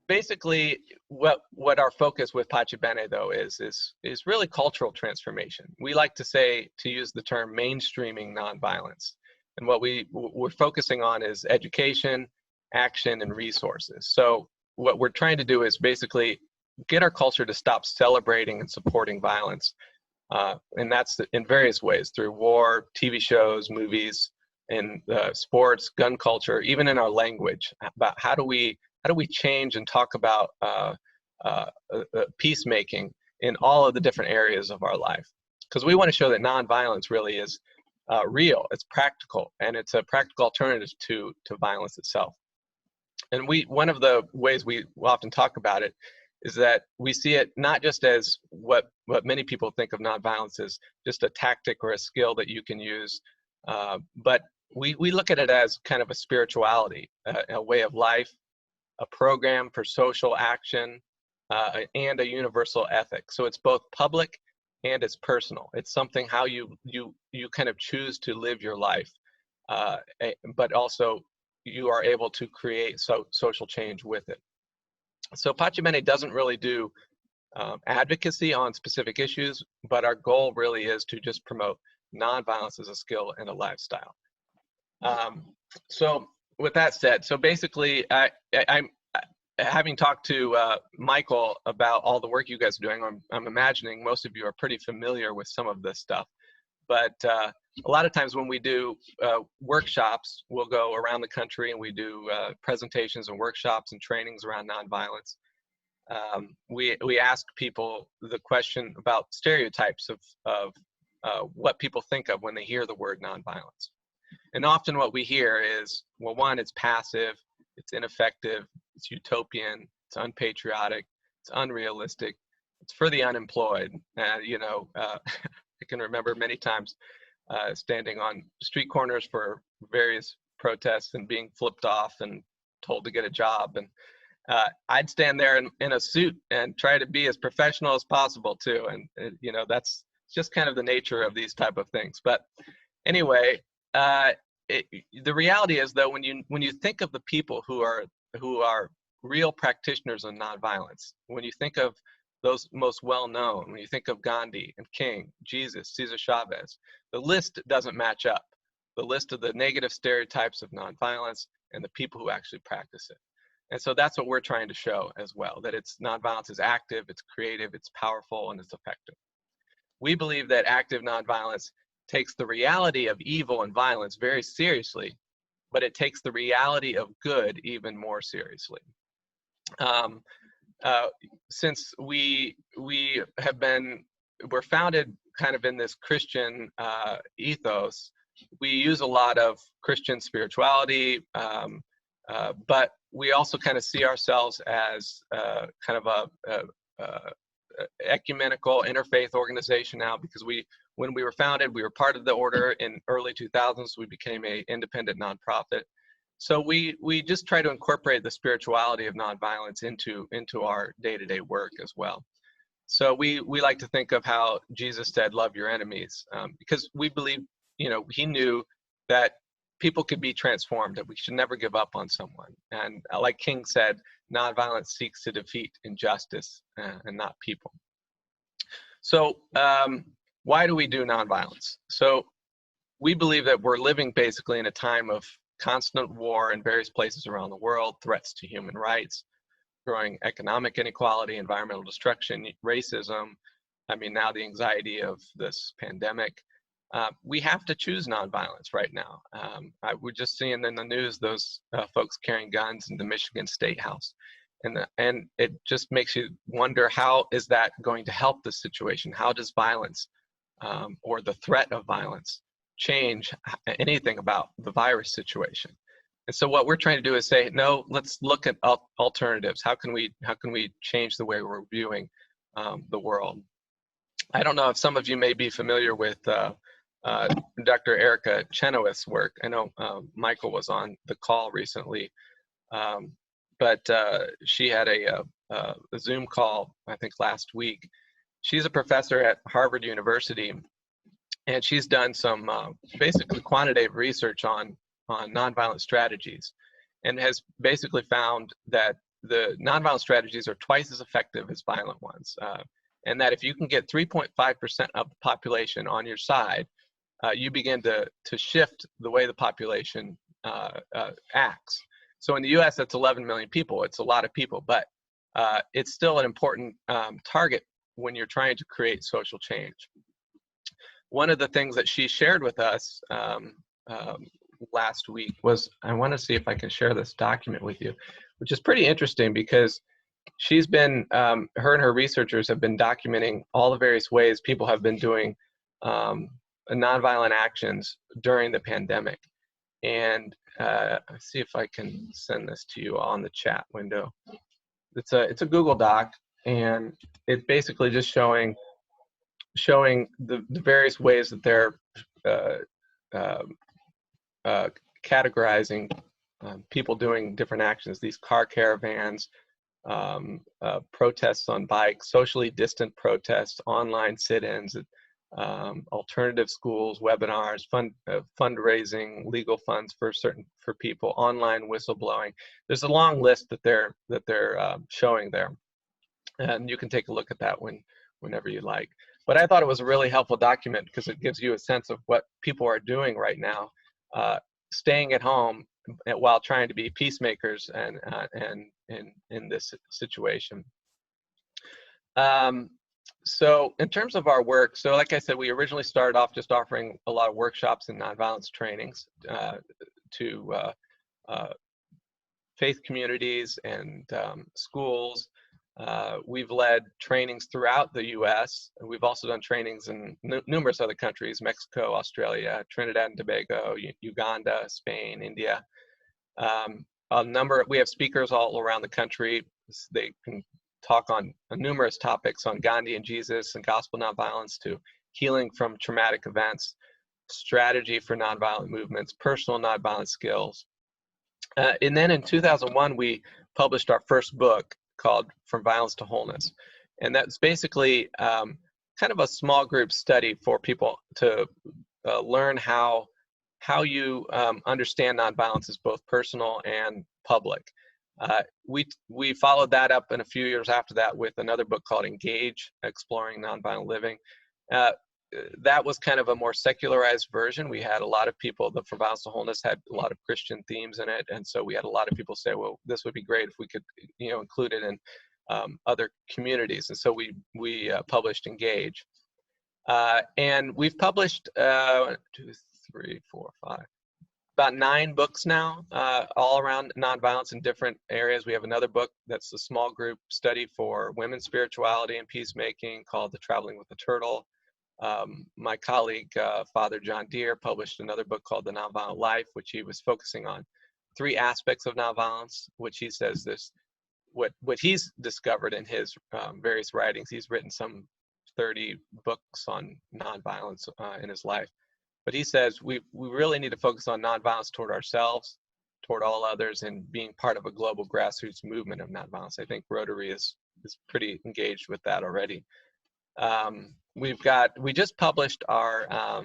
basically, what our focus with Pace Bene though is really cultural transformation. We like to use the term mainstreaming nonviolence, and what we're focusing on is education, action, and resources. So what we're trying to do is basically get our culture to stop celebrating and supporting violence. And that's in various ways, through war, TV shows, movies, and sports, gun culture, even in our language. About how do we change and talk about peacemaking in all of the different areas of our life? Because we want to show that nonviolence really is real, it's practical, and it's a practical alternative to violence itself. And one of the ways we often talk about it is that we see it not just as what many people think of nonviolence as just a tactic or a skill that you can use, but we look at it as kind of a spirituality, a way of life, a program for social action, and a universal ethic. So it's both public and it's personal. It's something how you kind of choose to live your life, but also you are able to create social change with it. So Pace Bene doesn't really do advocacy on specific issues, but our goal really is to just promote nonviolence as a skill and a lifestyle. So with that said, so basically I'm having talked to Michael about all the work you guys are doing. I'm imagining most of you are pretty familiar with some of this stuff, but a lot of times when we do workshops, we'll go around the country and we do presentations and workshops and trainings around nonviolence. We ask people the question about stereotypes of what people think of when they hear the word nonviolence. And often what we hear is, well, one, it's passive, it's ineffective, it's utopian, it's unpatriotic, it's unrealistic, it's for the unemployed. I can remember many times standing on street corners for various protests and being flipped off and told to get a job. And I'd stand there in a suit and try to be as professional as possible too. And that's just kind of the nature of these type of things. But anyway, the reality is, though, when you think of the people who are real practitioners of nonviolence, when you think of those most well-known, when you think of Gandhi and King, Jesus, Cesar Chavez, the list doesn't match up. The list of the negative stereotypes of nonviolence and the people who actually practice it. And so that's what we're trying to show as well, that nonviolence is active, it's creative, it's powerful, and it's effective. We believe that active nonviolence takes the reality of evil and violence very seriously, but it takes the reality of good even more seriously. Since we're founded kind of in this Christian ethos, we use a lot of Christian spirituality, but we also kind of see ourselves as kind of a ecumenical interfaith organization now, because when we were founded, we were part of the order in early 2000s. We became an independent nonprofit. So we just try to incorporate the spirituality of nonviolence into our day-to-day work as well. So we like to think of how Jesus said, "Love your enemies," because we believe, he knew that people could be transformed, that we should never give up on someone. And like King said, nonviolence seeks to defeat injustice and not people. So why do we do nonviolence? So we believe that we're living basically in a time of constant war in various places around the world, threats to human rights, growing economic inequality, environmental destruction, racism, now the anxiety of this pandemic. We have to choose nonviolence right now. We're just seeing in the news those folks carrying guns in the Michigan State House. And it just makes you wonder, how is that going to help the situation? How does violence or the threat of violence change anything about the virus situation? And so what we're trying to do is say, no, let's look at alternatives. How can we change the way we're viewing the world? I don't know if some of you may be familiar with Dr. Erica Chenoweth's work. I know Michael was on the call recently, but she had a Zoom call, I think last week. She's a professor at Harvard University, and she's done some basically quantitative research on nonviolent strategies, and has basically found that the nonviolent strategies are twice as effective as violent ones, and that if you can get 3.5% of the population on your side, you begin to shift the way the population acts. So in the US, that's 11 million people. It's a lot of people, but it's still an important target when you're trying to create social change. One of the things that she shared with us last week was, I want to see if I can share this document with you, which is pretty interesting because she's been, her and her researchers have been documenting all the various ways people have been doing nonviolent actions during the pandemic. And let's see if I can send this to you on the chat window. It's a Google Doc, and it's basically just showing the various ways that they're categorizing people doing different actions. These car caravans, protests on bikes, socially distant protests, online sit-ins, alternative schools, webinars, fundraising, legal funds for people, online whistleblowing. There's a long list that they're showing there, and you can take a look at that whenever you like. But I thought it was a really helpful document because it gives you a sense of what people are doing right now, staying at home while trying to be peacemakers and in this situation. So in terms of our work, so like I said, we originally started off just offering a lot of workshops and nonviolence trainings to faith communities and schools. We've led trainings throughout the U.S. We've also done trainings in numerous other countries: Mexico, Australia, Trinidad and Tobago, Uganda, Spain, India. We have speakers all around the country. They can talk on numerous topics, on Gandhi and Jesus and gospel nonviolence, to healing from traumatic events, strategy for nonviolent movements, personal nonviolent skills. And then in 2001, we published our first book called From Violence to Wholeness. And that's basically kind of a small group study for people to learn how you understand nonviolence as both personal and public. We followed that up in a few years after that with another book called Engage, Exploring Nonviolent Living. That was kind of a more secularized version. We had a lot of people, the From Violence to Wholeness had a lot of Christian themes in it. And so we had a lot of people say, well, this would be great if we could, include it in other communities. And so we published Engage. And we've published 2, 3, 4, 5, about 9 books now, all around nonviolence in different areas. We have another book that's a small group study for women's spirituality and peacemaking called The Traveling with the Turtle. My colleague, Father John Deere, published another book called The Nonviolent Life, which he was focusing on 3 aspects of nonviolence, which he says what he's discovered in his various writings. He's written some 30 books on nonviolence in his life. But he says we really need to focus on nonviolence toward ourselves, toward all others, and being part of a global grassroots movement of nonviolence. I think Rotary is pretty engaged with that already. We just published our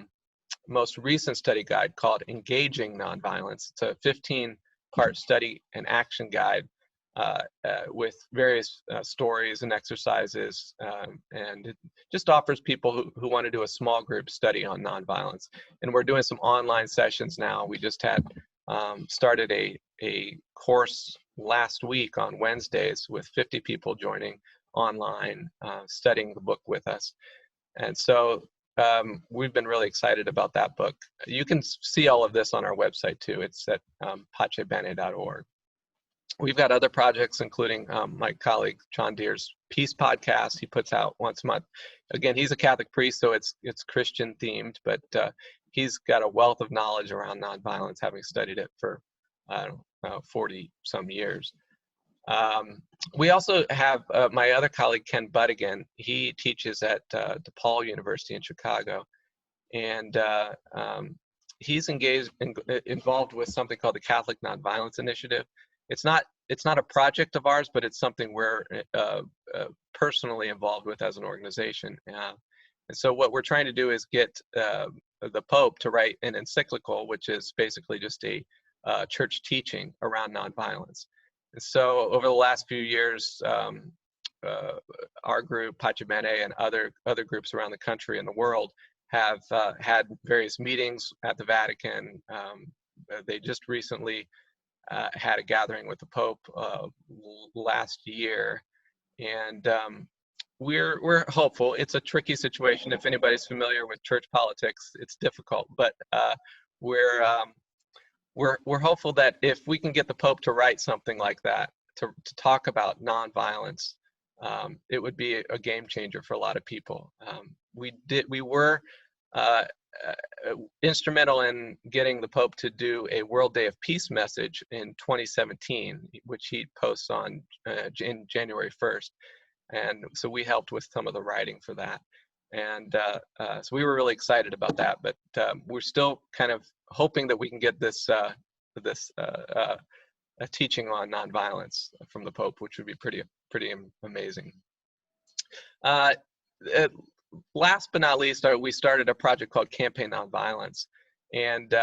most recent study guide called Engaging Nonviolence. It's a 15-part study and action guide with various stories and exercises, and it just offers people who want to do a small group study on nonviolence. And we're doing some online sessions now. We just had started a course last week on Wednesdays with 50 people joining online, studying the book with us. And so we've been really excited about that book. You can see all of this on our website too. It's at pachebene.org. We've got other projects, including my colleague John Deere's Peace Podcast. He puts out once a month. Again, he's a Catholic priest, so it's Christian themed, but he's got a wealth of knowledge around nonviolence, having studied it for 40 some years. We also have my other colleague Ken Buddigan. He teaches at DePaul University in Chicago, and he's involved with something called the Catholic Nonviolence Initiative. It's not a project of ours, but it's something we're personally involved with as an organization. And so what we're trying to do is get the Pope to write an encyclical, which is basically just a church teaching around nonviolence. And so over the last few years, our group, Pace Bene, and other groups around the country and the world have had various meetings at the Vatican. They just recently had a gathering with the Pope last year, and we're hopeful. It's a tricky situation. If anybody's familiar with church politics, it's difficult, but we're hopeful that if we can get the Pope to write something like that, to talk about nonviolence, it would be a game changer for a lot of people. We were instrumental in getting the Pope to do a World Day of Peace message in 2017, which he posts on in January 1st. And so we helped with some of the writing for that. And so we were really excited about that, but we're still kind of hoping that we can get this a teaching on nonviolence from the Pope, which would be pretty amazing. Last but not least, we started a project called Campaign Nonviolence, and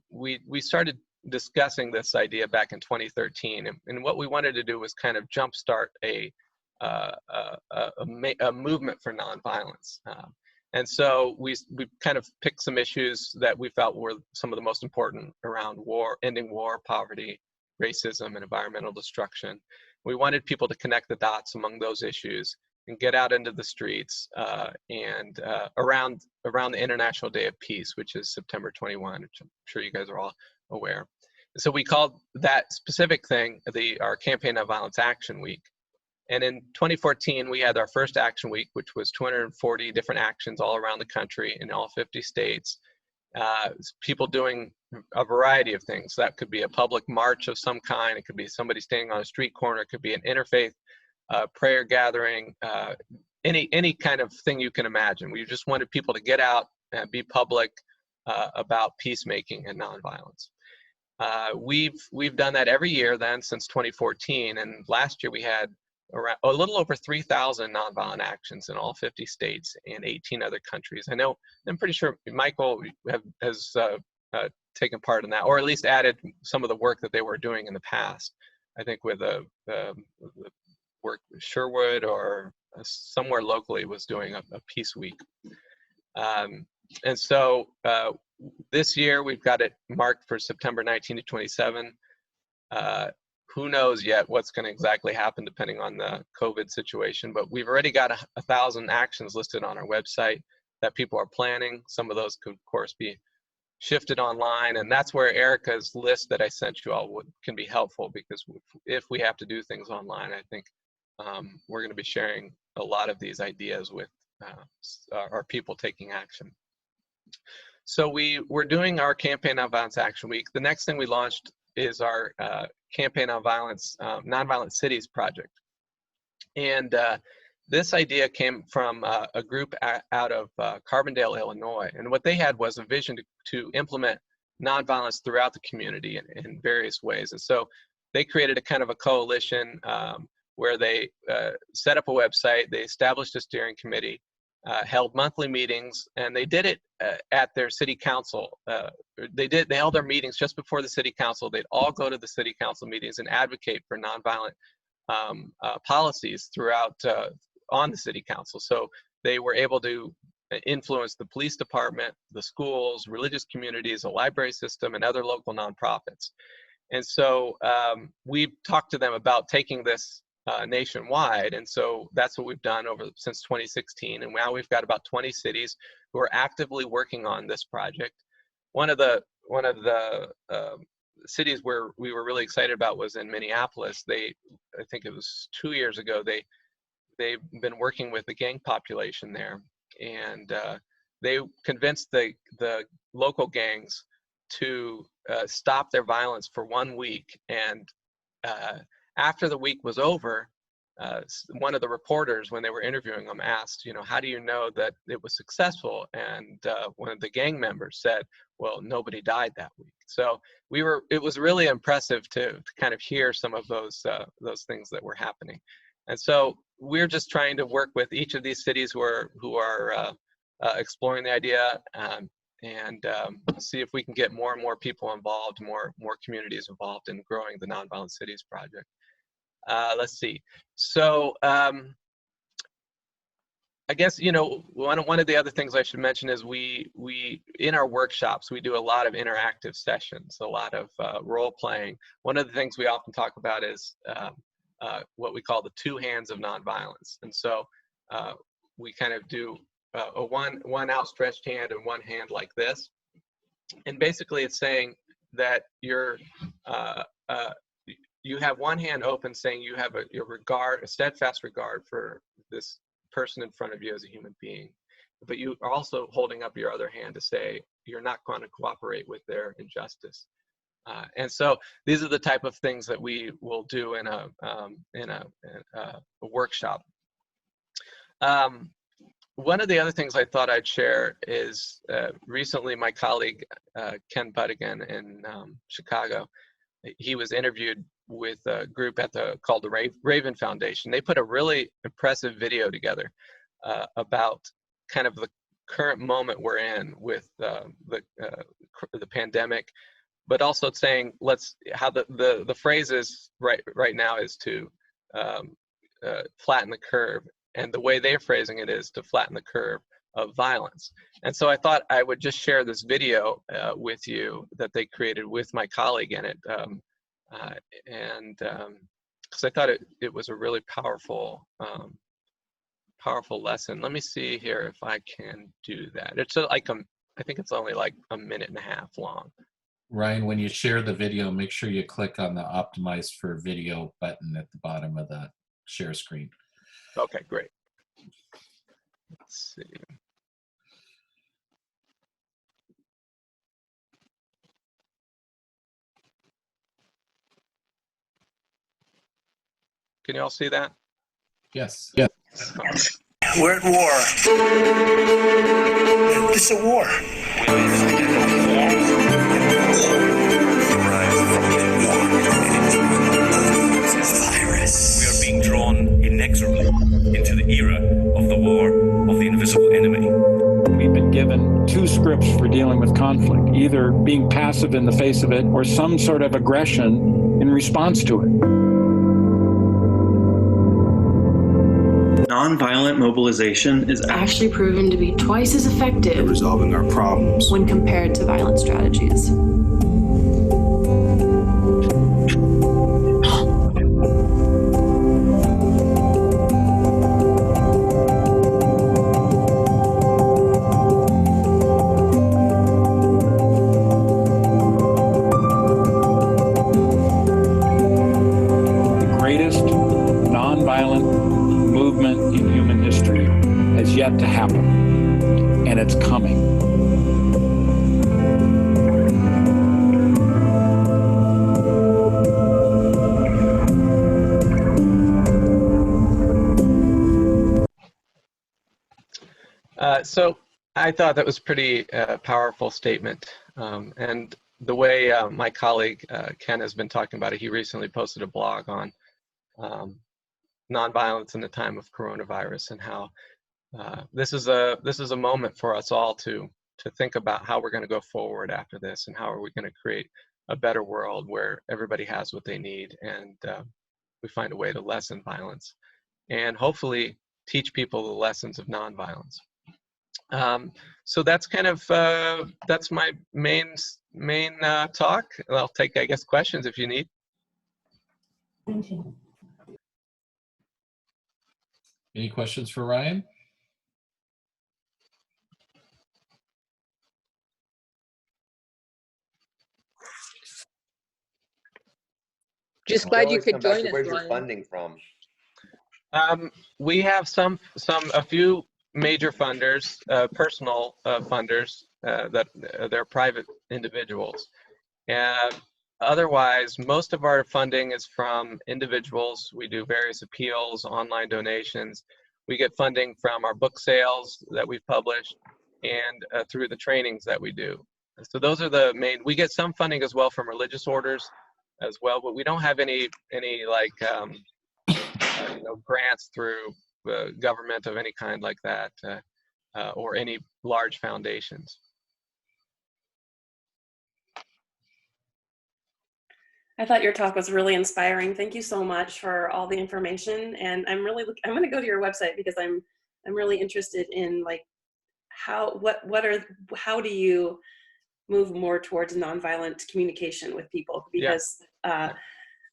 we started discussing this idea back in 2013, and what we wanted to do was kind of jumpstart a movement for nonviolence. And so we kind of picked some issues that we felt were some of the most important around war, ending war, poverty, racism, and environmental destruction. We wanted people to connect the dots among those issues and get out into the streets and around the International Day of Peace, which is September 21, which I'm sure you guys are all aware. So we called that specific thing our Campaign Nonviolence Action Week. And in 2014, we had our first Action Week, which was 240 different actions all around the country in all 50 states. People doing a variety of things. That could be a public march of some kind. It could be somebody standing on a street corner. It could be an interfaith prayer gathering, any kind of thing you can imagine. We just wanted people to get out and be public about peacemaking and nonviolence. We've done that every year then since 2014, and last year we had around a little over 3,000 nonviolent actions in all 50 states and 18 other countries. I'm pretty sure Michael has taken part in that, or at least added some of the work that they were doing in the past. I think with the work with Sherwood or somewhere locally was doing a peace week. And so this year we've got it marked for September 19 to 27. Who knows yet what's going to exactly happen depending on the COVID situation, but we've already got 1,000 actions listed on our website that people are planning. Some of those could, of course, be shifted online, and that's where Erica's list that I sent you all can be helpful, because if we have to do things online, I think we're going to be sharing a lot of these ideas with our people taking action. So we're doing our Campaign Nonviolence Action Week. The next thing we launched is our Campaign Nonviolence, Nonviolent Cities Project. And this idea came from a group out of Carbondale, Illinois. And what they had was a vision to implement nonviolence throughout the community in various ways. And so they created a kind of a coalition where they set up a website, they established a steering committee, held monthly meetings, and they did it at their city council. They held their meetings just before the city council. They'd all go to the city council meetings and advocate for nonviolent policies throughout on the city council. So they were able to influence the police department, the schools, religious communities, the library system, and other local nonprofits. And so we've talked to them about taking this nationwide, and so that's what we've done since 2016, and now we've got about 20 cities who are actively working on this project. One of the cities where we were really excited about was in Minneapolis. I think it was 2 years ago, they've been working with the gang population there, and they convinced the local gangs to stop their violence for 1 week. And after the week was over, one of the reporters, when they were interviewing them, asked, how do you know that it was successful? And one of the gang members said, well, nobody died that week. So it was really impressive to kind of hear some of those things that were happening. And so we're just trying to work with each of these cities who are exploring the idea, and see if we can get more and more people involved, more communities involved in growing the Nonviolent Cities Project. Let's see. So I guess, one of the other things I should mention is we in our workshops, we do a lot of interactive sessions, a lot of role playing. One of the things we often talk about is what we call the two hands of nonviolence. And so we kind of do a one outstretched hand and one hand like this. And basically it's saying that you have one hand open, saying you have a steadfast regard for this person in front of you as a human being, but you are also holding up your other hand to say you're not going to cooperate with their injustice. And so these are the type of things that we will do in a workshop. One of the other things I thought I'd share is recently my colleague Ken Buttigan in Chicago, he was interviewed with a group called the Raven Foundation. They put a really impressive video together about kind of the current moment we're in with the pandemic, but also saying how the phrase is right now is to flatten the curve, and the way they're phrasing it is to flatten the curve of violence. And so I thought I would just share this video with you that they created with my colleague in it, because I thought it was a really powerful lesson. Let me see here if I can do that. It's I think it's only like a minute and a half long. Ryan, when you share the video, make sure you click on the Optimize for Video button at the bottom of the share screen. Okay, great. Let's see. Can you all see that? Yes. Yes. We're at war. It's a war. We are being drawn inexorably into the era of the war of the invisible enemy. We've been given two scripts for dealing with conflict, either being passive in the face of it or some sort of aggression in response to it. Nonviolent mobilization is actually proven to be twice as effective at resolving our problems when compared to violent strategies. Yet to happen, and it's coming. So I thought that was a pretty powerful statement, and the way my colleague Ken has been talking about it, he recently posted a blog on nonviolence in the time of coronavirus, and how this is a moment for us all to think about how we're going to go forward after this, and how are we going to create a better world where everybody has what they need, and we find a way to lessen violence, and hopefully teach people the lessons of nonviolence. So that's kind of that's my main talk. I'll take, I guess, questions if you need. Any questions for Ryan? Just glad you could join us. Where's your funding from? We have a few major funders, personal funders that they're private individuals. Otherwise, most of our funding is from individuals. We do various appeals, online donations. We get funding from our book sales that we've published, and through the trainings that we do. So those are the main. We get some funding as well from religious orders as well, but we don't have any like grants through government of any kind like that, or any large foundations. I thought your talk was really inspiring. Thank you so much for all the information. And I'm going to go to your website because I'm really interested in like how do you move more towards nonviolent communication with people, because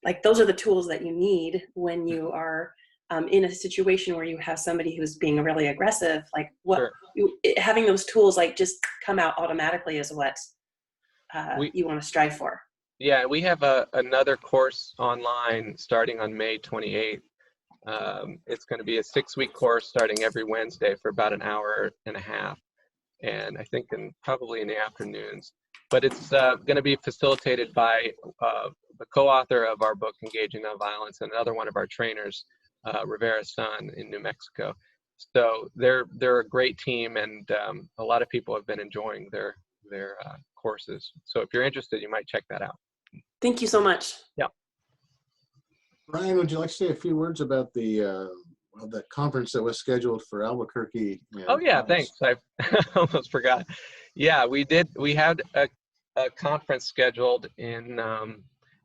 like those are the tools that you need when you are in a situation where you have somebody who's being really aggressive. Like having those tools like just come out automatically is what you want to strive for. Yeah, we have another course online starting on May 28th. It's going to be a 6-week course starting every Wednesday for about an hour and a half, and I think probably in the afternoons. But it's going to be facilitated by the co-author of our book, Engaging Nonviolence, and another one of our trainers, Rivera's son in New Mexico. So they're a great team, and a lot of people have been enjoying their courses. So if you're interested, you might check that out. Thank you so much. Yeah. Ryan, would you like to say a few words about the conference that was scheduled for Albuquerque? Oh yeah, thanks. I almost forgot. Yeah, we did. We had a conference scheduled in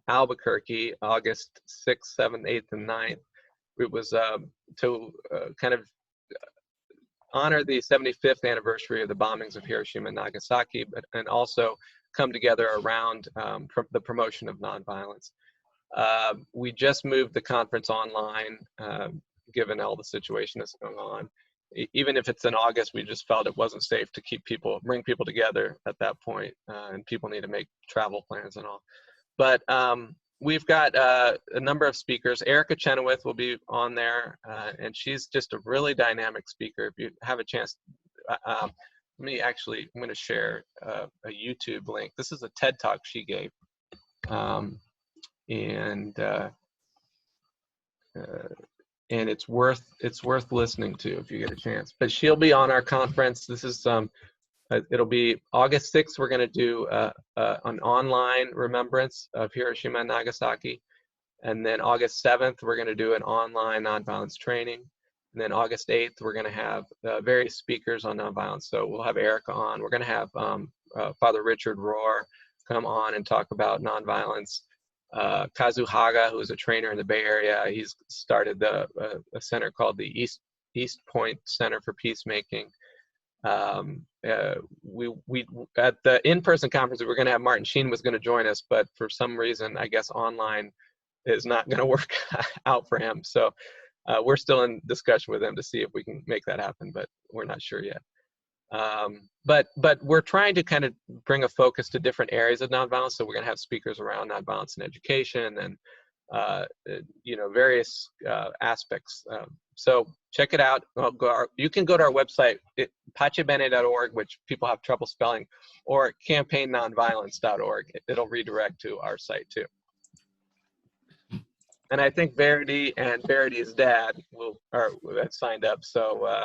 Albuquerque, August 6th, 7th, 8th, and 9th. It was to kind of honor the 75th anniversary of the bombings of Hiroshima and Nagasaki, and also come together around the promotion of nonviolence. We just moved the conference online, given all the situation that's going on. Even if it's in August, we just felt it wasn't safe to bring people together at that point, and people need to make travel plans and all. But we've got a number of speakers. Erica Chenoweth will be on there, and she's just a really dynamic speaker. If you have a chance, I'm going to share a YouTube link. This is a TED Talk she gave, and it's worth listening to if you get a chance. But she'll be on our conference. This is it'll be August 6th. We're going to do an online remembrance of Hiroshima and Nagasaki, and then August 7th we're going to do an online nonviolence training, and then August 8th we're going to have various speakers on nonviolence. So we'll have Erica on. We're going to have Father Richard Rohr come on and talk about nonviolence. Kazu Haga, who is a trainer in the Bay Area, he's started a center called the East Point Center for Peacemaking. We at the in-person conference, we were going to have Martin Sheen was going to join us, but for some reason, I guess online is not going to work out for him. So we're still in discussion with him to see if we can make that happen, but we're not sure yet. But we're trying to kind of bring a focus to different areas of nonviolence. So we're going to have speakers around nonviolence in education and various aspects. So check it out. You can go to our website, pachebene.org, which people have trouble spelling, or Campaign Nonviolence.org. It'll redirect to our site too. And I think Verity and Verity's dad have signed up. So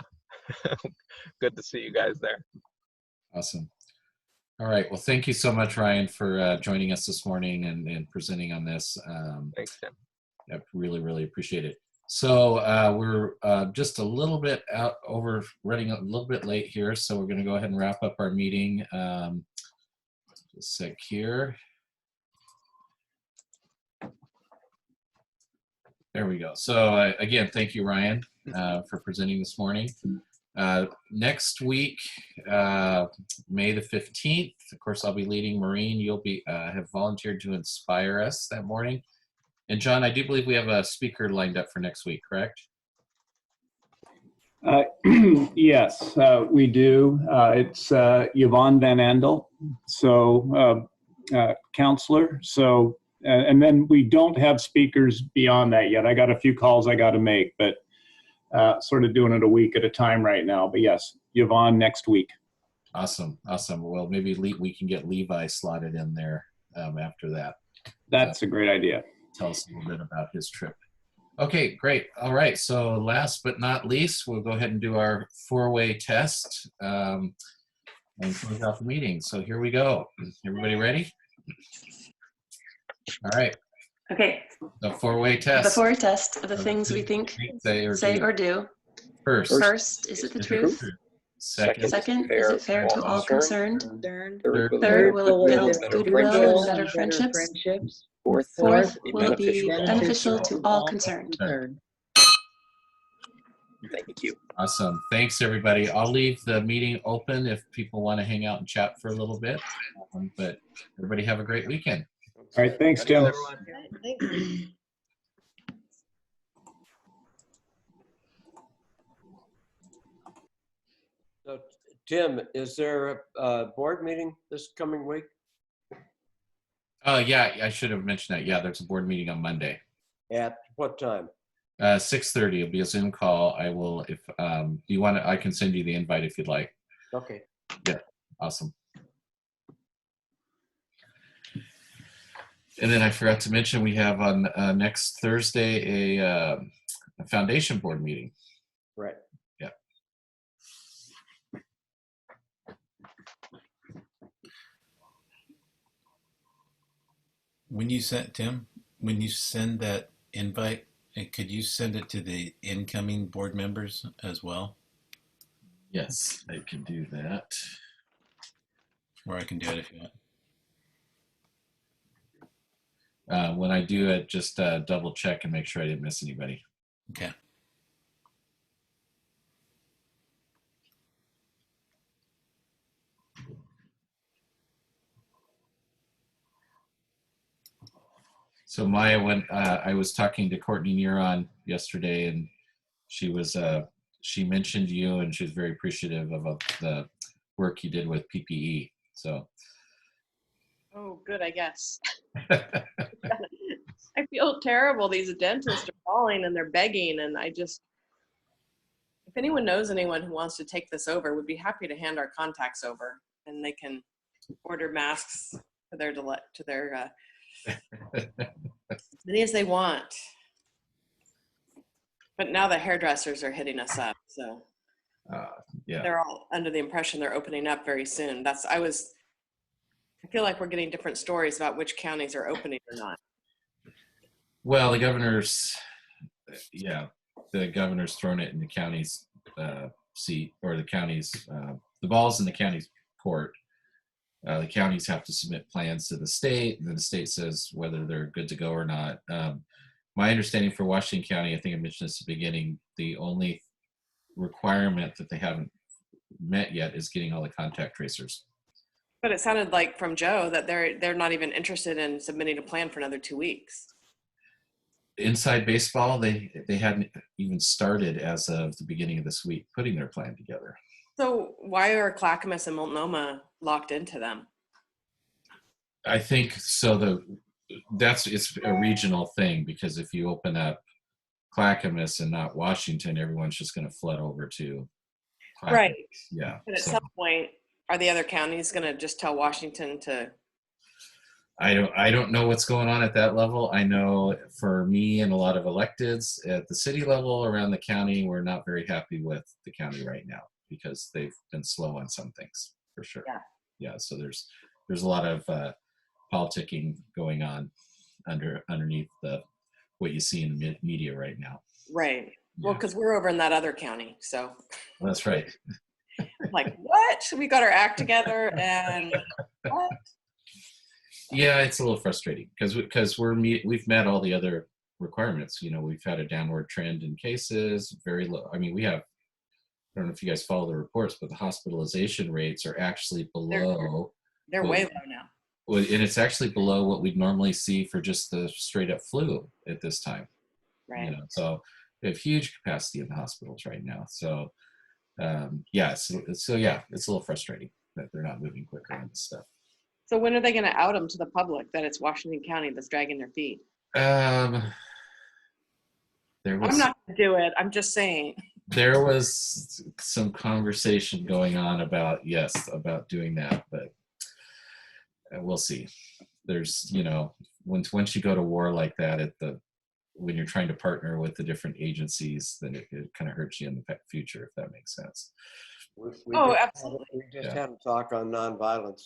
good to see you guys there. Awesome. All right. Well, thank you so much, Ryan, for joining us this morning and presenting on this. Thanks, Tim. I really, really appreciate it. So we're just a little bit running a little bit late here. So we're going to go ahead and wrap up our meeting. Just a sec here. There we go. So again, thank you, Ryan, for presenting this morning. Next week, May the 15th, of course, I'll be leading. Maureen, you'll have volunteered to inspire us that morning. And John, I do believe we have a speaker lined up for next week, correct? Yes, we do. It's Yvonne Van Andel, so counselor. So, and then we don't have speakers beyond that yet. I got a few calls I got to make, but sort of doing it a week at a time right now. But yes, Yvonne next week. Awesome. Well, maybe we can get Levi slotted in there after that. That's a great idea. Tell us a little bit about his trip. Okay, great. All right. So last but not least, we'll go ahead and do our four-way test and close out the meeting. So here we go. Everybody ready? All right. Okay. The four-way test. The four-way test of the things we think, say or do. First, is it the truth? Second, is it fair to all concerned? Third, will it build goodwill and better friendships? Fourth, will it be beneficial to all concerned? Thank you. Awesome. Thanks, everybody. I'll leave the meeting open if people want to hang out and chat for a little bit. But everybody have a great weekend. All right. Thanks, Tim. So, Tim, is there a board meeting this coming week? Yeah, I should have mentioned that. Yeah, there's a board meeting on Monday. At what time? 6:30. It'll be a Zoom call. I will, if you want to, I can send you the invite if you'd like. Okay. Yeah, awesome. And then I forgot to mention we have on next Thursday a foundation board meeting. Right. Yeah. When you send that invite, and could you send it to the incoming board members as well? Yes, I can do that. Or I can do it if you want. When I do it, just double check and make sure I didn't miss anybody. Okay. So Maya, when I was talking to Courtney Neuron yesterday, and she mentioned you, and she was very appreciative of the work you did with PPE. So. Oh, good, I guess. I feel terrible. These dentists are calling and they're begging, and if anyone knows anyone who wants to take this over, we'd be happy to hand our contacts over, and they can order masks to their as many as they want. But now the hairdressers are hitting us up, so yeah, they're all under the impression they're opening up very soon. I feel like we're getting different stories about which counties are opening or not. Well, the governor's thrown it in the county's seat, or the county's, the ball's in the county's court. The counties have to submit plans to the state, and then the state says whether they're good to go or not. My understanding for Washington County, I think I mentioned this at the beginning, the only requirement that they haven't met yet is getting all the contact tracers. But it sounded like from Joe that they're not even interested in submitting a plan for another 2 weeks. Inside baseball, they hadn't even started as of the beginning of this week putting their plan together. So why are Clackamas and Multnomah locked into them? I think so. It's a regional thing, because if you open up Clackamas and not Washington, everyone's just going to flood over to Clackamas. Right. Yeah. But at some point, are the other counties going to just tell Washington to? I don't know what's going on at that level. I know for me and a lot of electeds at the city level around the county, we're not very happy with the county right now because they've been slow on some things, for sure. Yeah. So there's a lot of politicking going on underneath what you see in the media right now. Right. Yeah. Well, because we're over in that other county, so. That's right. Like, what? We got our act together, and what? Yeah, it's a little frustrating because we've met all the other requirements. We've had a downward trend in cases, very low. I mean, I don't know if you guys follow the reports, but the hospitalization rates are actually below. They're way low now. And it's actually below what we'd normally see for just the straight up flu at this time. Right. So we have huge capacity in the hospitals right now. So it's a little frustrating that they're not moving quicker on this stuff. So when are they going to out them to the public that it's Washington County that's dragging their feet? I'm not going to do it. I'm just saying. There was some conversation going on about doing that, but we'll see. There's, once you go to war like that when you're trying to partner with the different agencies, then it kind of hurts you in the future, if that makes sense. Absolutely. We just had a talk on nonviolence.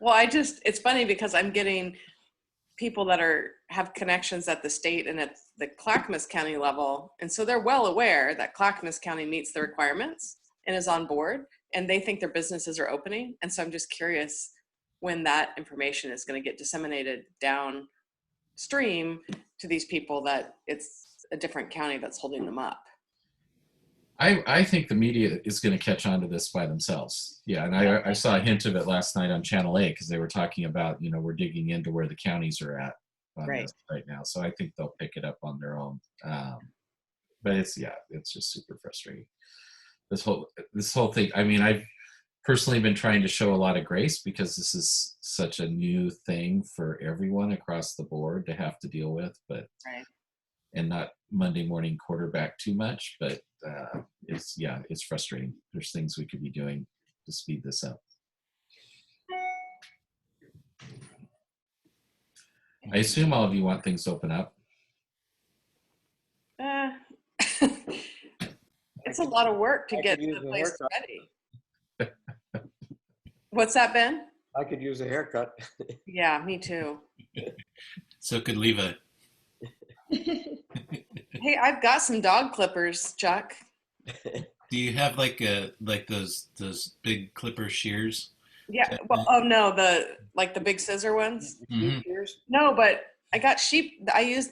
Well, it's funny because I'm getting people that have connections at the state and at the Clackamas County level. And so they're well aware that Clackamas County meets the requirements and is on board, and they think their businesses are opening. And so I'm just curious when that information is going to get disseminated downstream to these people that it's a different county that's holding them up. I think the media is going to catch on to this by themselves. Yeah, and I saw a hint of it last night on Channel 8 because they were talking about, we're digging into where the counties are at on this right now. So I think they'll pick it up on their own. But it's just super frustrating. This whole thing. I mean, I've personally been trying to show a lot of grace because this is such a new thing for everyone across the board to have to deal with, but and not Monday morning quarterback too much, but it's frustrating. There's things we could be doing to speed this up. I assume all of you want things to open up. It's a lot of work to get the place ready. What's that, Ben? I could use a haircut. Yeah, me too. So could Levi. Hey, I've got some dog clippers, Chuck. Do you have like those big clipper shears? Yeah. Well, oh no, the big scissor ones. Mm-hmm. No, but I got sheep. I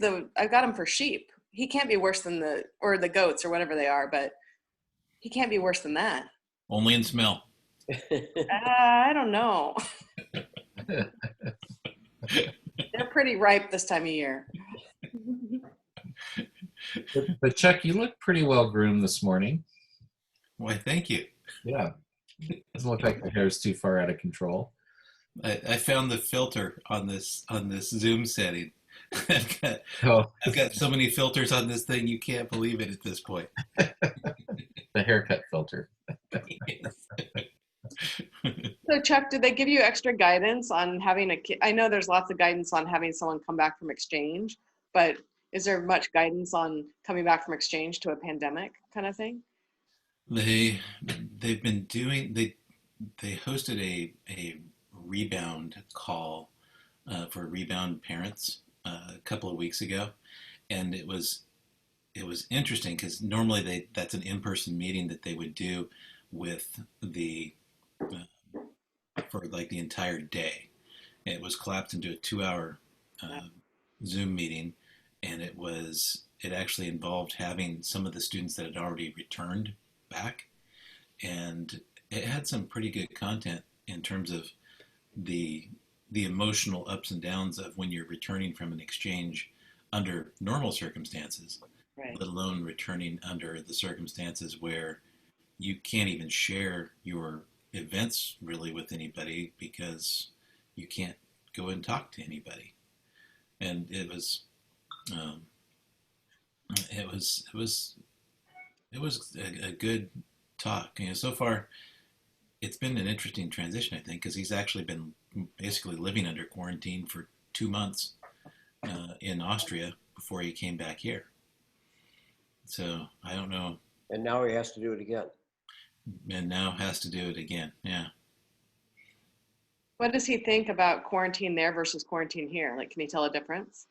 got them for sheep. He can't be worse than the goats or whatever they are, but he can't be worse than that. Only in smell. I don't know. They're pretty ripe this time of year. But Chuck, you look pretty well groomed this morning. Why, thank you. Yeah. Doesn't look like the hair's too far out of control. I found the filter on this Zoom setting. I've got so many filters on this thing, you can't believe it at this point. The haircut filter. So Chuck, did they give you extra guidance on having a kid? I know there's lots of guidance on having someone come back from exchange, but is there much guidance on coming back from exchange to a pandemic kind of thing? They've been doing, they hosted a rebound call for rebound parents a couple of weeks ago, and it was interesting because normally that's an in-person meeting that they would do with the for like the entire day. It was collapsed into a 2-hour Zoom meeting, and it actually involved having some of the students that had already returned back, and it had some pretty good content in terms of the emotional ups and downs of when you're returning from an exchange under normal circumstances, right, let alone returning under the circumstances where you can't even share your events really with anybody because you can't go and talk to anybody. And it was a good talk. You know, so far it's been an interesting transition, I think, because he's actually been basically living under quarantine for 2 months in Austria before he came back here. So I don't know. And now he has to do it again. And now has to do it again. Yeah. What does he think about quarantine there versus quarantine here? Like, can you tell a difference?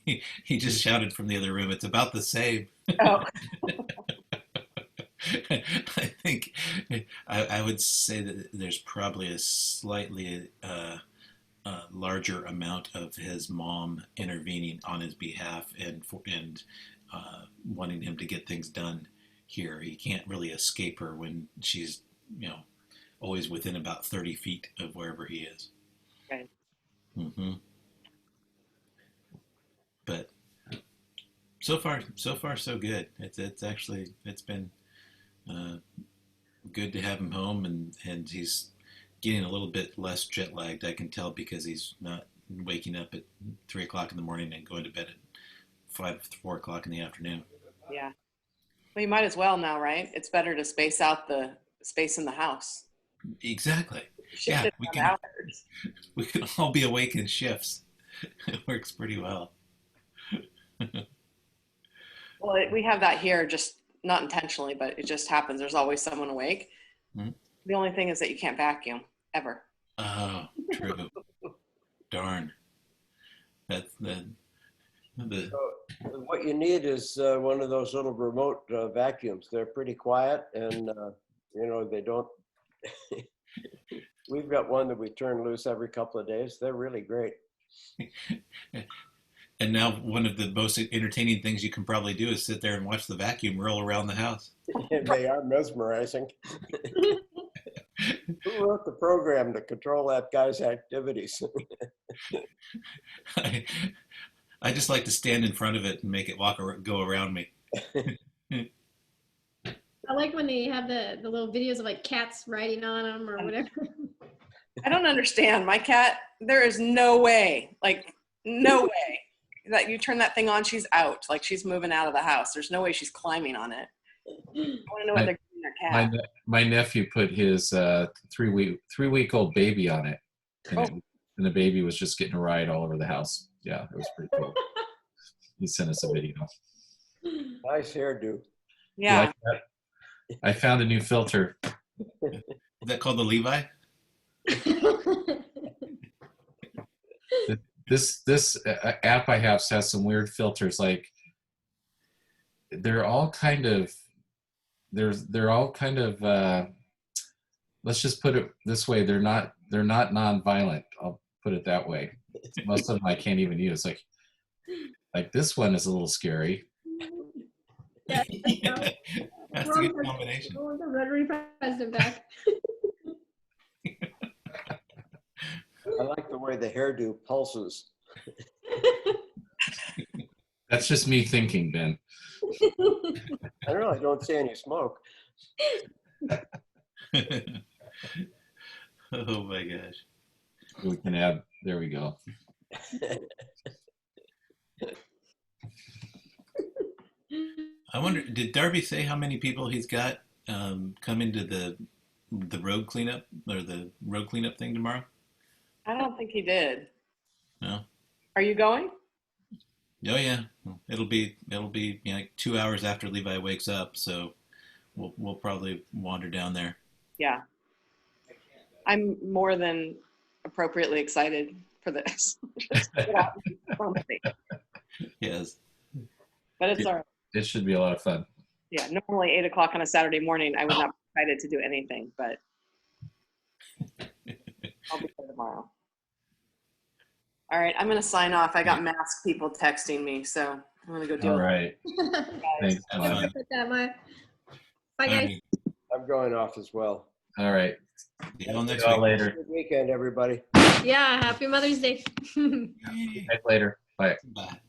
He just shouted from the other room, it's about the same. Oh. I think I would say that there's probably a slightly larger amount of his mom intervening on his behalf and wanting him to get things done here. He can't really escape her when she's, always within about 30 feet of wherever he is. Okay. Mm-hmm. But so far so good. It's been good to have him home, and he's getting a little bit less jet lagged, I can tell, because he's not waking up at 3 o'clock in the morning and going to bed at 4 o'clock in the afternoon. Yeah. Well, you might as well now, right? It's better to space out the space in the house. Exactly. Yeah, we can all be awake in shifts. It works pretty well. Well, we have that here, just not intentionally, but it just happens. There's always someone awake. Mm-hmm. The only thing is that you can't vacuum, ever. Oh, true. Darn. That's the... So what you need is one of those little remote vacuums. They're pretty quiet, and they don't. We've got one that we turn loose every couple of days. They're really great. And now one of the most entertaining things you can probably do is sit there and watch the vacuum roll around the house. They are mesmerizing. Who wrote the program to control that guy's activities? I just like to stand in front of it and make it go around me. I like when they have the little videos of like cats riding on them or whatever. I don't understand. My cat, there is no way that you turn that thing on, she's out. Like, she's moving out of the house. There's no way she's climbing on it. I want to know what they're doing their cat. My nephew put his 3-week-old baby on it, and the baby was just getting a ride all over the house. Yeah, it was pretty cool. He sent us a video. Nice hairdo. Yeah. I found a new filter. Is that called the Levi? This app I have has some weird filters. Like they're all kind of let's just put it this way, they're not non-violent. I'll put it that way. Most of them I can't even use. Like this one is a little scary. Yeah, that's a good combination. The Rotary president back. I like the way the hairdo pulses. That's just me thinking, Ben. I don't know. I don't see any smoke. Oh my gosh. We can add, there we go. I wonder, did Darby say how many people he's got coming to the road cleanup or the road cleanup thing tomorrow? I don't think he did. No. Are you going? Oh yeah, it'll be like 2 hours after Levi wakes up, so we'll probably wander down there. Yeah. I'm more than appropriately excited for this. Just get out from me. Yes. But it's all right. It should be a lot of fun. Yeah, normally 8 o'clock on a Saturday morning, I would not be excited to do anything, but I'll be there tomorrow. All right, I'm going to sign off. I got masked people texting me, so I'm going to go deal All with right. Thanks. Bye, guys. I'm going off as well. All right. See you next week. week. Later. Good weekend, everybody. Yeah, happy Mother's Day. Back later. Bye. Bye.